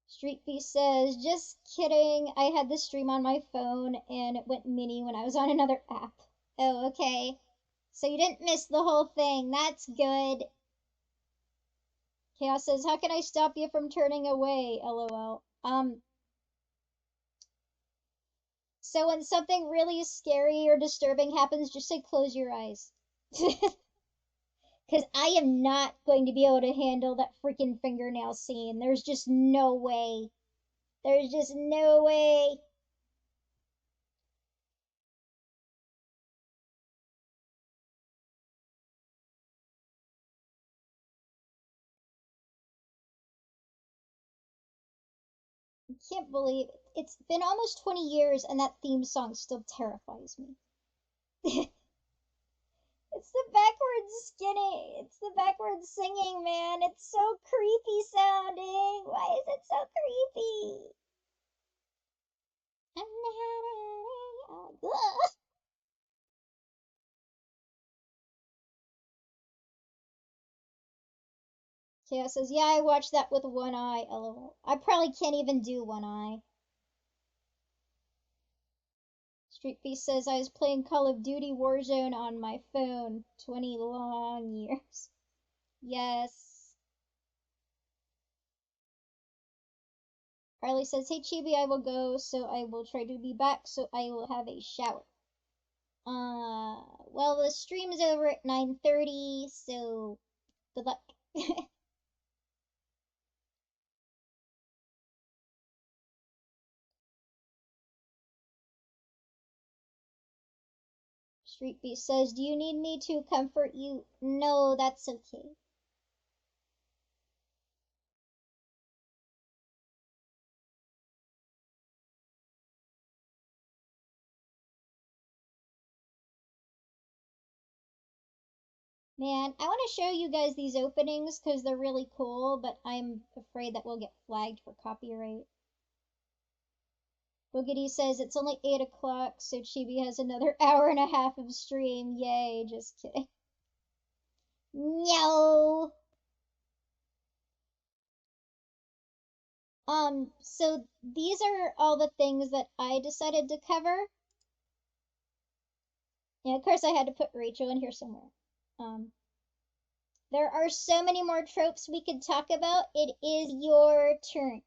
Street Beast says, just kidding. I had the stream on my phone and it went mini when I was on another app. Oh, okay. So you didn't miss the whole thing. That's good. Chaos says, how can I stop you from turning away? LOL. So when something really scary or disturbing happens, just say close your eyes. Because I am not going to be able to handle that freaking fingernail scene. There's just no way. There's just no way. I can't believe it. It's been almost 20 years and that theme song still terrifies me. It's the backwards skinny. It's the backwards singing, man. It's so creepy sounding. Why is it so creepy? Chaos says, yeah, I watched that with one eye. LOL. I probably can't even do one eye. Street Beast says, I was playing Call of Duty Warzone on my phone. 20 long years. Yes. Harley says, hey Chibi, I will go, so I will try to be back, so I will have a shower. Well, the stream is over at 9:30, so good luck. Street Beast says, do you need me to comfort you? No, that's okay. Man, I want to show you guys these openings because they're really cool, but I'm afraid that we'll get flagged for copyright. Boogity says it's only 8 o'clock, so Chibi has another hour and a half of stream. Yay, just kidding. No! So these are all the things that I decided to cover. And of course I had to put Rachel in here somewhere. Um, there are so many more tropes we could talk about. It is your turn.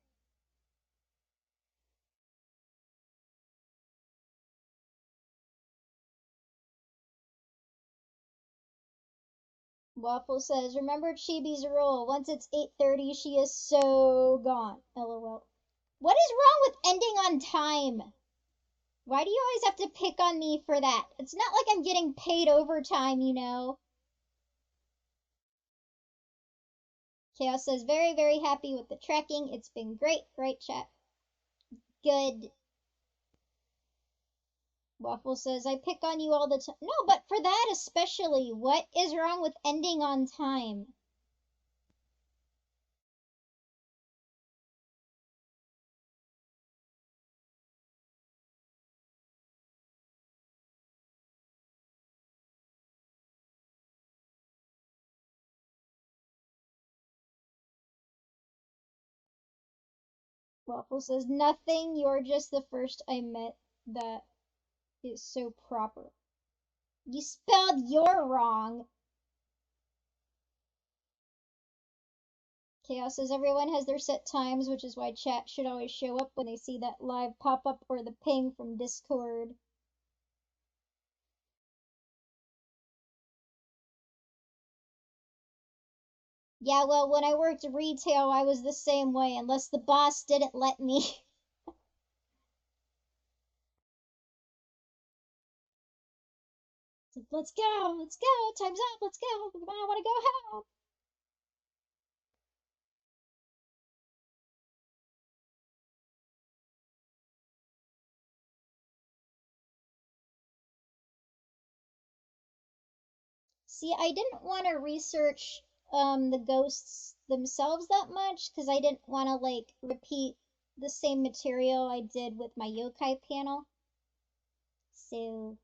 Waffle says, remember Chibi's rule. Once it's 8:30, she is so gone. LOL. What is wrong with ending on time? Why do you always have to pick on me for that? It's not like I'm getting paid overtime, you know. Chaos says, very, very happy with the tracking. It's been great. Right, chat? Good. Waffle says, I pick on you all the time. No, but for that especially, what is wrong with ending on time? Waffle says, nothing. You're just the first I met that is so proper. You spelled "you're" wrong. Chaos says everyone has their set times, which is why chat should always show up when they see that live pop up or the ping from Discord. Yeah, well, when I worked retail, I was the same way, unless the boss didn't let me. Let's go, time's up, let's go, I wanna go home. See, I didn't want to research the ghosts themselves that much because I didn't want to like repeat the same material I did with my yokai panel. So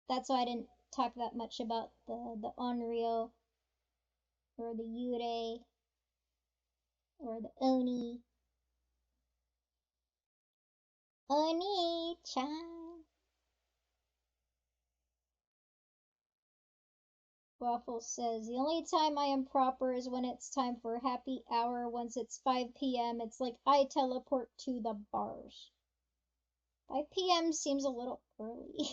that's why I didn't talk that much about the Onryo or the Yurei or the Oni. Oni-chan. Waffle says, the only time I am proper is when it's time for happy hour. Once it's 5 p.m., it's like I teleport to the bars. 5 p.m. seems a little early.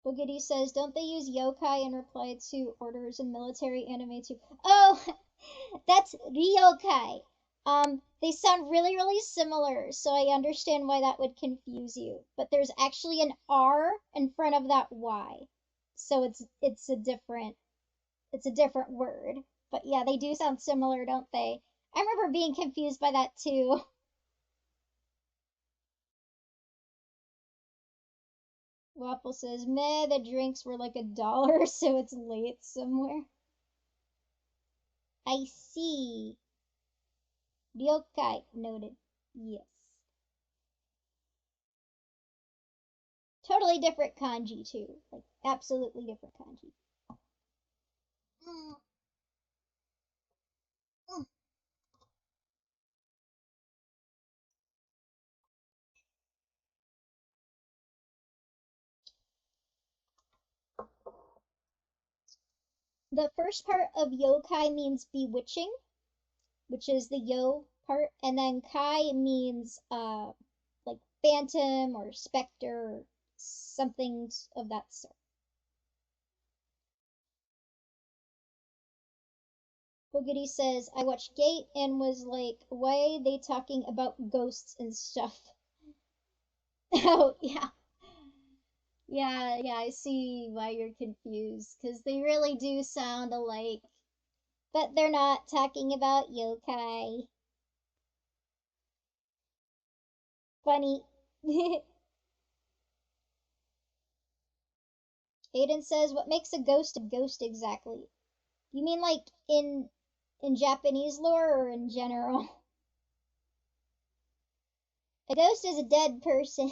Boogity says, don't they use yokai in reply to orders in military anime too? Oh, that's ryokai. They sound really, really similar, so I understand why that would confuse you. But there's actually an R in front of that Y. So it's a different word. But yeah, they do sound similar, don't they? I remember being confused by that too. Waffle says, meh, the drinks were like $1, so it's late somewhere. I see. Ryokai, noted. Yes. Totally different kanji, too. Like, absolutely different kanji. Mm, mm. The first part of yokai means bewitching, which is the yo part, and then kai means like phantom or specter or something of that sort. Boogity says, I watched Gate and was like, why are they talking about ghosts and stuff? Oh, yeah. Yeah, I see why you're confused, because they really do sound alike. But they're not talking about yokai. Funny. Aiden says, what makes a ghost exactly? You mean like in Japanese lore or in general? A ghost is a dead person.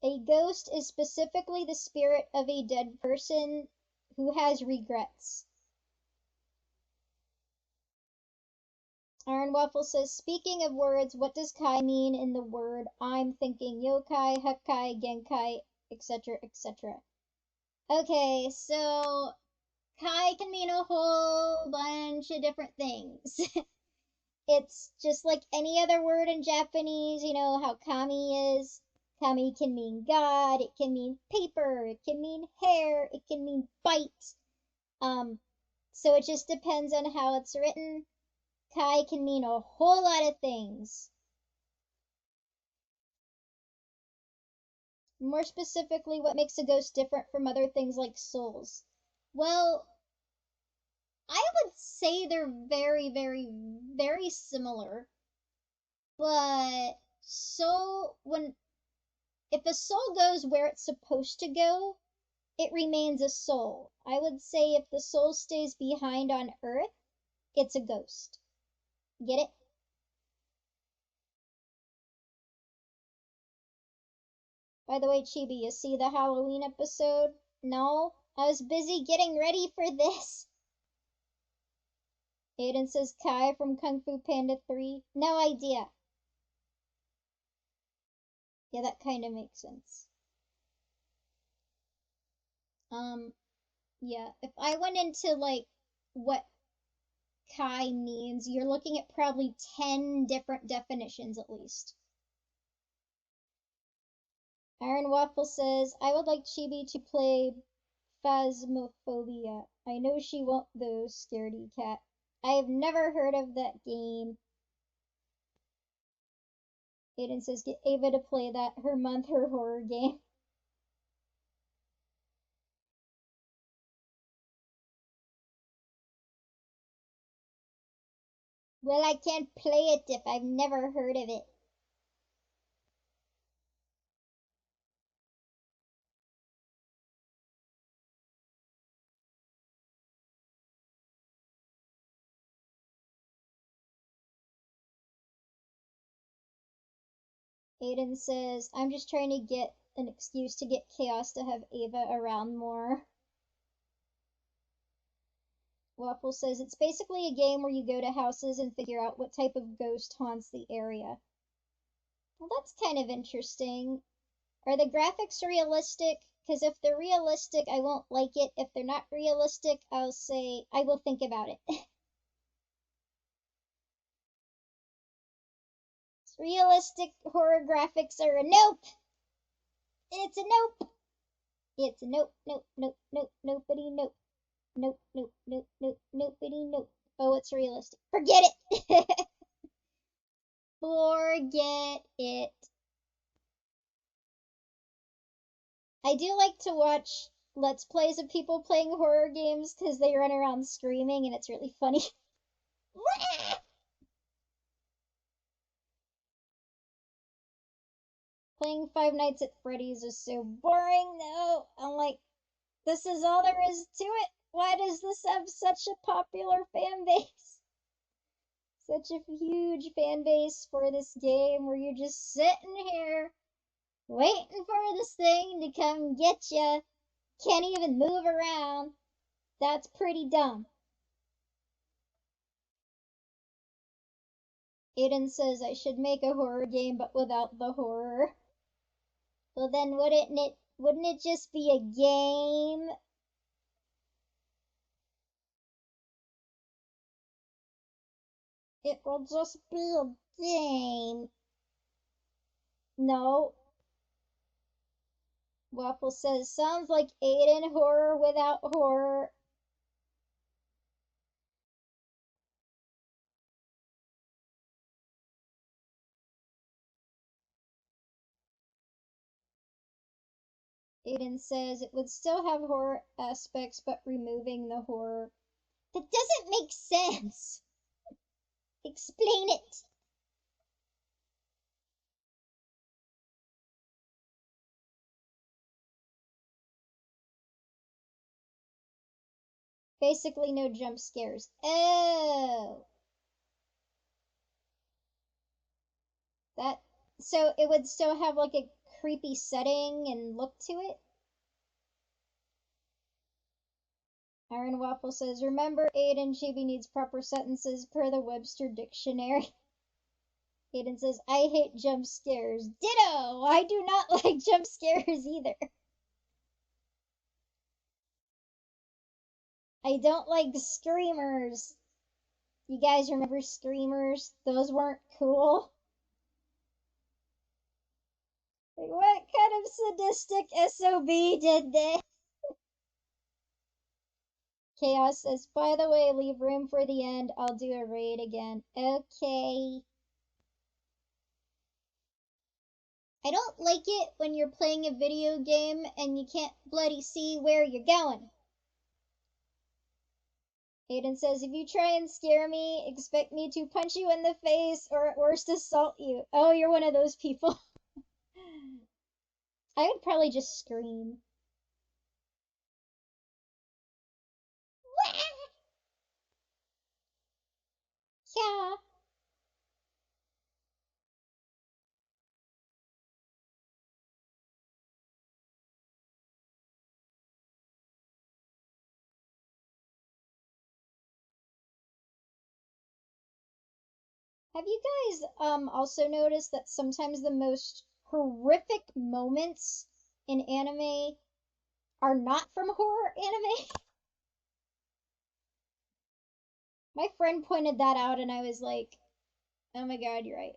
A ghost is specifically the spirit of a dead person who has regrets. Iron Waffle says, speaking of words, what does kai mean in the word? I'm thinking yokai, hakkai, genkai, etc., etc. Okay, so Kai can mean a whole bunch of different things. It's just like any other word in Japanese, you know how kami is. Kami can mean God, it can mean paper, it can mean hair, it can mean bite. Um, so it just depends on how it's written. Kai can mean a whole lot of things. More specifically, what makes a ghost different from other things like souls? Well, I would say they're very, very, very similar. But if a soul goes where it's supposed to go, it remains a soul. I would say if the soul stays behind on Earth, it's a ghost. Get it? By the way, Chibi, you see the Halloween episode? No? I was busy getting ready for this. Aiden says Kai from Kung Fu Panda 3. No idea. Yeah, that kind of makes sense. Yeah, if I went into like what Kai means, you're looking at probably 10 different definitions at least. Iron Waffle says, I would like Chibi to play Phasmophobia. I know she won't though, scaredy cat. I have never heard of that game. Aiden says, get Ava to play that, her horror game. Well, I can't play it if I've never heard of it. Aiden says, I'm just trying to get an excuse to get Chaos to have Ava around more. Waffle says, it's basically a game where you go to houses and figure out what type of ghost haunts the area. Well, that's kind of interesting. Are the graphics realistic? Because if they're realistic, I won't like it. If they're not realistic, I'll say I will think about it. Realistic horror graphics are a nope. It's a nope. It's a nope, nope, nope, nope, nobody nope. Nope, nope, nope, nope, nobody nope. Oh, it's realistic. Forget it. Forget it. I do like to watch Let's Plays of people playing horror games because they run around screaming and it's really funny. Playing Five Nights at Freddy's is so boring though. I'm like, this is all there is to it. Why does this have such a popular fan base? Such a huge fan base for this game where you're just sitting here waiting for this thing to come get you. Can't even move around. That's pretty dumb. Aiden says I should make a horror game but without the horror. Well then wouldn't it just be a game? It will just be a game. No. Waffle says sounds like Aiden horror without horror. Aiden says it would still have horror aspects but removing the horror. That doesn't make sense. Explain it. Basically, no jump scares. Oh, that. So it would still have like a creepy setting and look to it. Iron Waffle says, remember, Aiden, Chibi needs proper sentences per the Webster Dictionary. Aiden says, I hate jump scares. Ditto! I do not like jump scares either. I don't like screamers. You guys remember screamers? Those weren't cool. Like, what kind of sadistic SOB did this? Chaos says, by the way, leave room for the end. I'll do a raid again. Okay. I don't like it when you're playing a video game and you can't bloody see where you're going. Aiden says, if you try and scare me, expect me to punch you in the face or at worst assault you. Oh, you're one of those people. I would probably just scream. Yeah. Have you guys also noticed that sometimes the most horrific moments in anime are not from horror anime? My friend pointed that out and I was like, oh my god, you're right.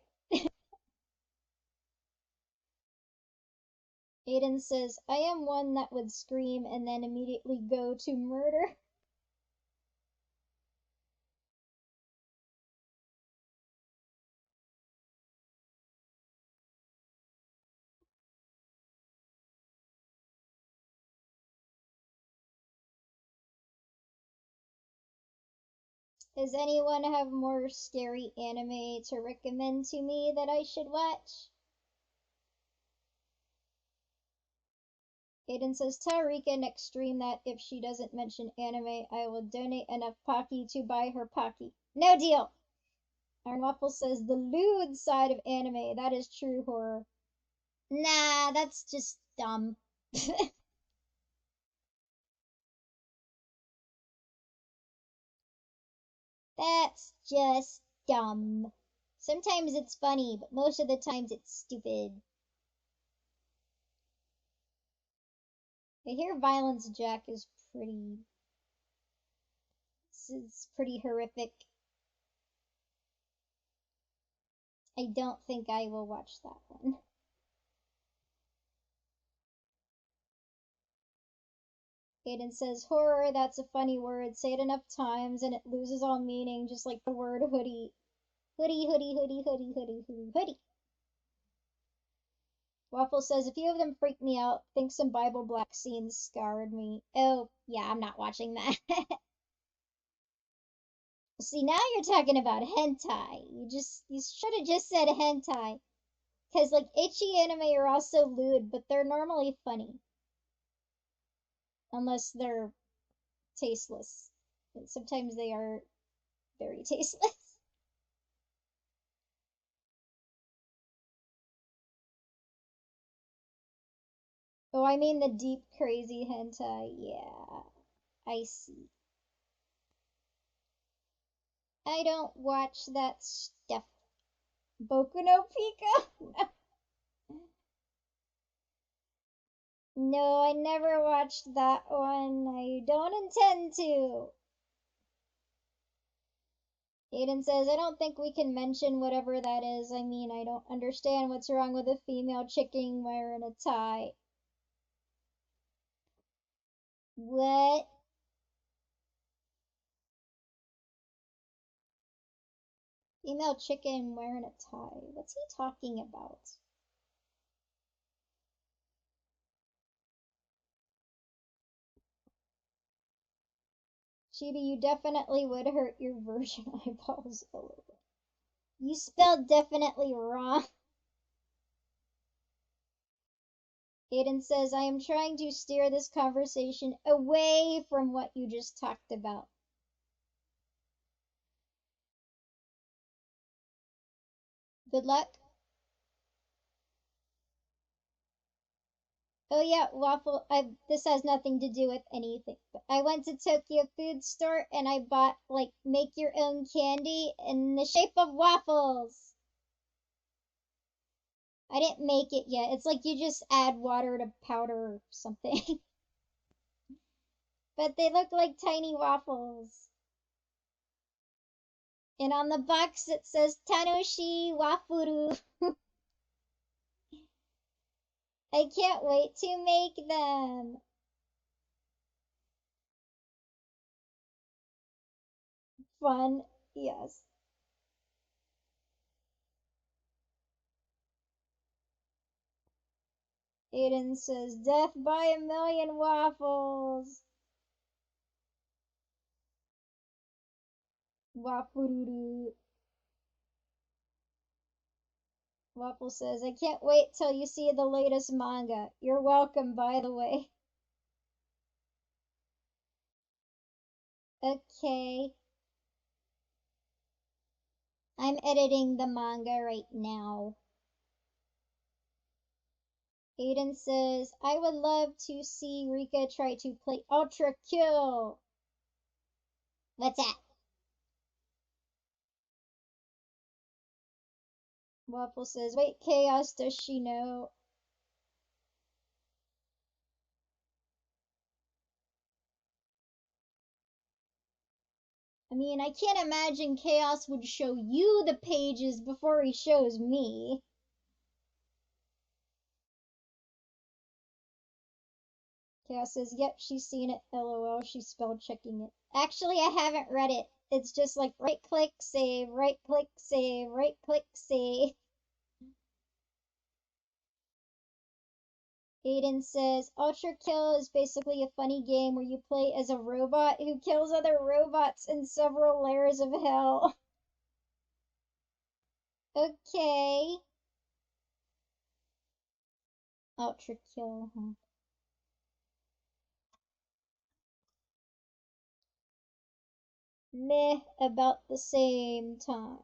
Aiden says, I am one that would scream and then immediately go to murder. Does anyone have more scary anime to recommend to me that I should watch? Aiden says, tell Rika next stream that if she doesn't mention anime, I will donate enough Pocky to buy her Pocky. No deal! Iron Waffle says, the lewd side of anime, that is true horror. Nah, that's just dumb. That's just dumb. Sometimes it's funny, but most of the times it's stupid. I hear Violence Jack is it's pretty horrific. I don't think I will watch that one. Aiden says, horror, that's a funny word. Say it enough times and it loses all meaning, just like the word hoodie. Hoodie, hoodie, hoodie, hoodie, hoodie, hoodie, hoodie. Waffle says, a few of them freaked me out. Think some Bible black scenes scarred me. Oh, yeah, I'm not watching that. See, now you're talking about hentai. You should have just said hentai. Because, like, ecchi anime are also lewd, but they're normally funny. Unless they're tasteless. And sometimes they are very tasteless. Oh, I mean the deep, crazy hentai. Yeah, I see. I don't watch that stuff. Boku no Pico? No, I never watched that one. I don't intend to. Aiden says, I don't think we can mention whatever that is. I mean, I don't understand what's wrong with a female chicken wearing a tie. What? Female chicken wearing a tie. What's he talking about? Chibi, you definitely would hurt your virgin eyeballs a little bit. You spelled definitely wrong. Aiden says, I am trying to steer this conversation away from what you just talked about. Good luck. Oh yeah, Waffle, this has nothing to do with anything. But I went to Tokyo Food Store and I bought, like, make your own candy in the shape of waffles. I didn't make it yet. It's like you just add water to powder or something. But they look like tiny waffles. And on the box it says Tanoshi Wafuru. I can't wait to make them. Fun, yes. Aiden says, death by a million waffles. Wafururu. Waffle says, I can't wait till you see the latest manga. You're welcome, by the way. Okay. I'm editing the manga right now. Aiden says, I would love to see Rika try to play Ultra Kill. What's that? Waffle says, wait, Chaos, does she know? I mean, I can't imagine Chaos would show you the pages before he shows me. Chaos says, yep, she's seen it. LOL, she's spell checking it. Actually, I haven't read it. It's just like right click, save, right click, save, right click, save. Aiden says, Ultra Kill is basically a funny game where you play as a robot who kills other robots in several layers of hell. Okay. Ultra Kill, huh? Meh, about the same time.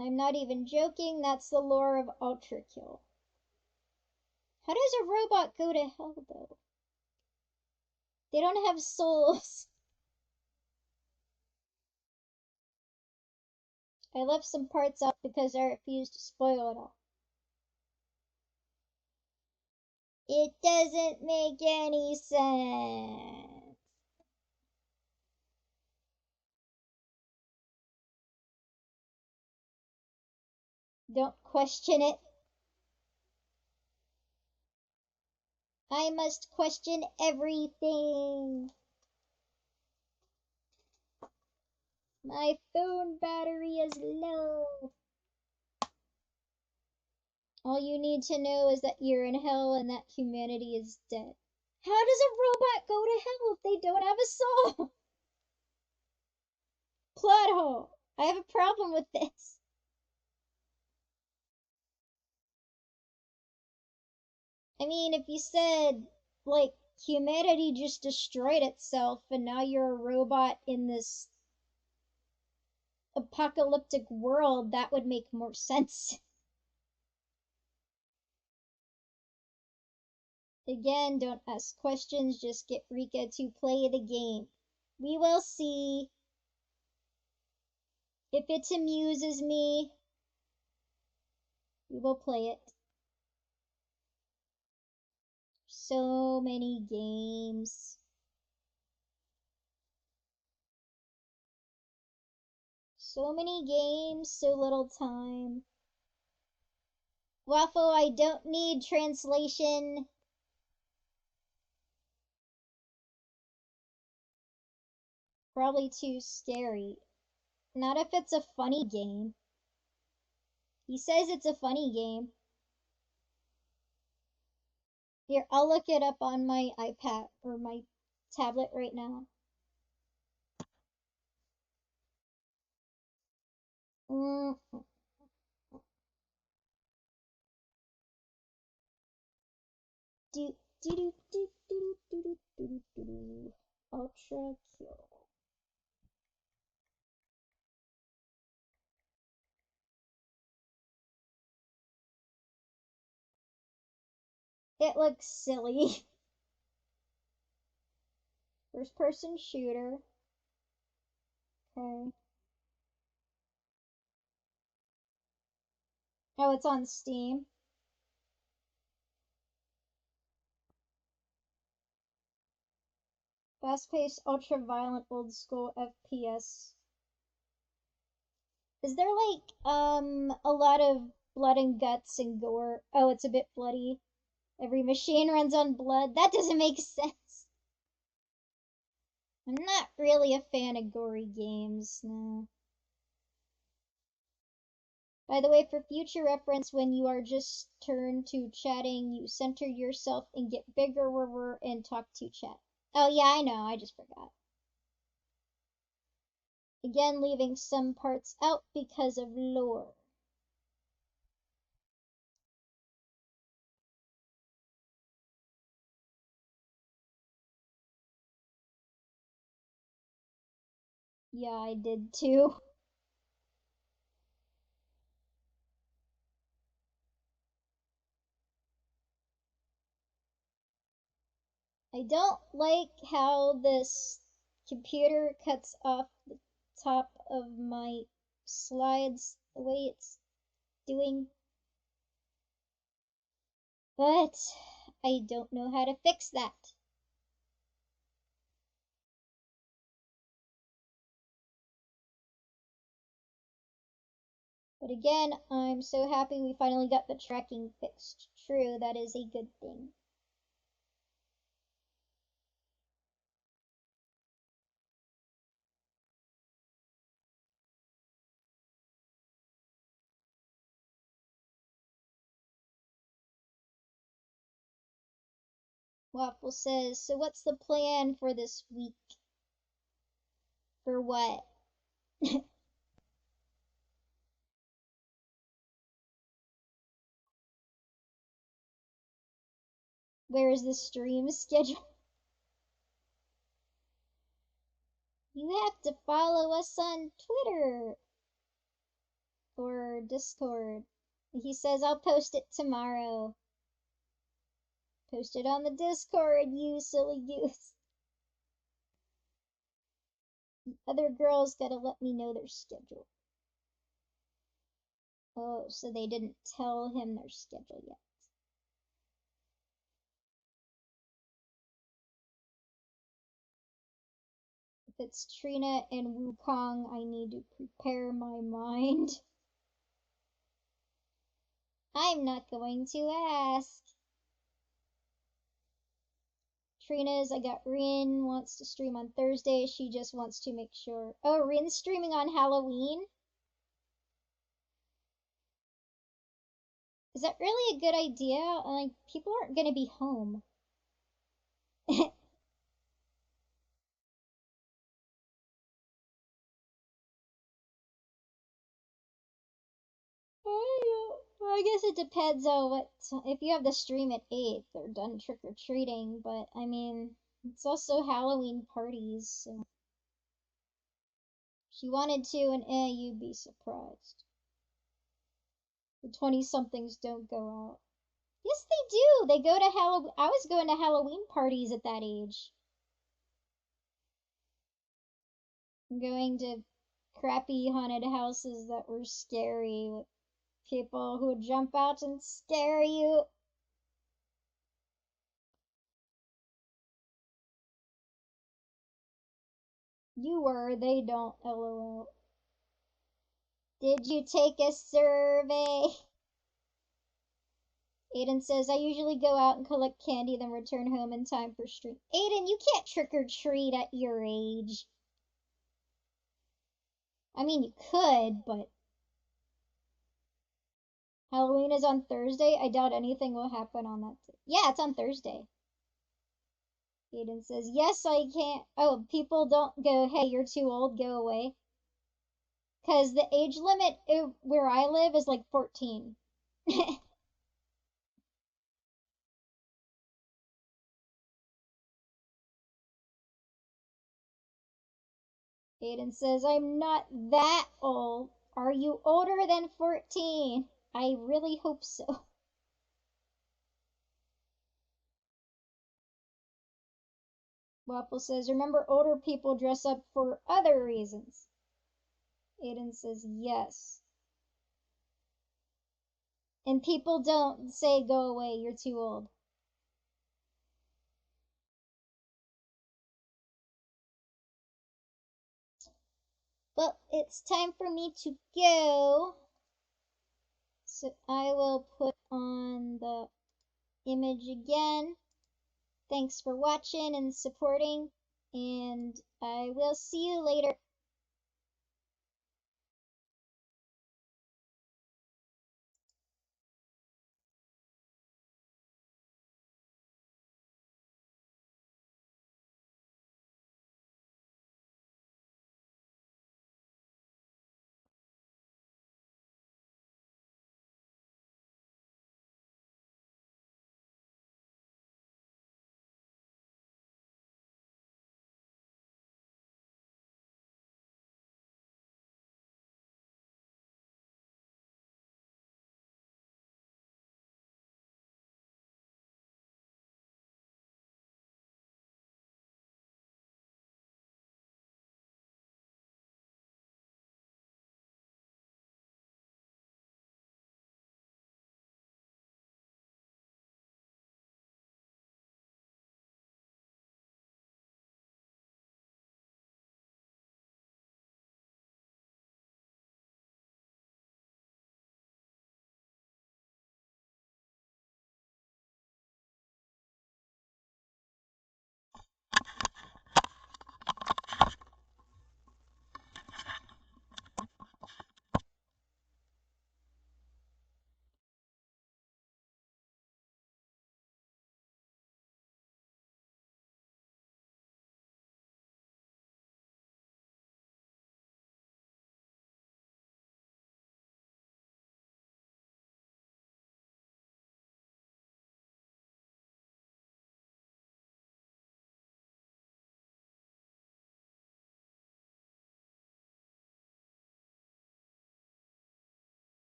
I'm not even joking, that's the lore of Ultra Kill. How does a robot go to hell, though? They don't have souls. I left some parts out because I refuse to spoil it all. It doesn't make any sense. Don't question it. I must question everything. My phone battery is low. All you need to know is that you're in hell and that humanity is dead. How does a robot go to hell if they don't have a soul? Plot hole. I have a problem with this. I mean, if you said, like, humanity just destroyed itself and now you're a robot in this apocalyptic world, that would make more sense. Again, don't ask questions, just get Rika to play the game. We will see. If it amuses me, we will play it. So many games. So many games, so little time. Waffle, I don't need translation. Probably too scary. Not if it's a funny game. He says it's a funny game. Here, I'll look it up on my iPad or my tablet right now. Mm. Do, do, do, do, do, do, do, do, do, do. Ultra Kill. It looks silly. First person shooter. Okay. Oh, it's on Steam. Fast-paced, ultra-violent, old-school FPS. Is there like a lot of blood and guts and gore? Oh, it's a bit bloody. Every machine runs on blood. That doesn't make sense. I'm not really a fan of gory games, no. By the way, for future reference, when you are just turned to chatting, you center yourself and get bigger and talk to chat. Oh yeah, I know, I just forgot. Again, leaving some parts out because of lore. Yeah, I did too. I don't like how this computer cuts off the top of my slides the way it's doing, but I don't know how to fix that. But again, I'm so happy we finally got the tracking fixed. True, that is a good thing. Waffle says, so what's the plan for this week? For what? Where is the stream schedule? You have to follow us on Twitter or Discord. He says, I'll post it tomorrow. Post it on the Discord, you silly goose. Other girls gotta let me know their schedule. Oh, so they didn't tell him their schedule yet. If it's Trina and Wukong, I need to prepare my mind. I'm not going to ask. Trina's, I got Rin, wants to stream on Thursday. She just wants to make sure. Oh, Rin's streaming on Halloween? Is that really a good idea? Like, people aren't gonna be home. I guess it depends on what. If you have the stream at 8, they're done trick or treating, but I mean, it's also Halloween parties, so. She wanted to, and you'd be surprised. The 20 somethings don't go out. Yes, they do! They go to Halloween. I was going to Halloween parties at that age. Going to crappy haunted houses that were scary with people who would jump out and scare you. You were, they don't, lol. Did you take a survey? Aiden says, I usually go out and collect candy, then return home in time for stream. Aiden, you can't trick or treat at your age. I mean, you could, but Halloween is on Thursday. I doubt anything will happen on that day. Yeah, it's on Thursday. Aiden says, yes, I can't. Oh, people don't go, hey, you're too old, go away. Because the age limit where I live is like 14. Aiden says, I'm not that old. Are you older than 14? I really hope so. Waffle says, remember, older people dress up for other reasons. Aiden says, yes. And people don't say, go away, you're too old. Well, it's time for me to go. So I will put on the image again. Thanks for watching and supporting, and I will see you later.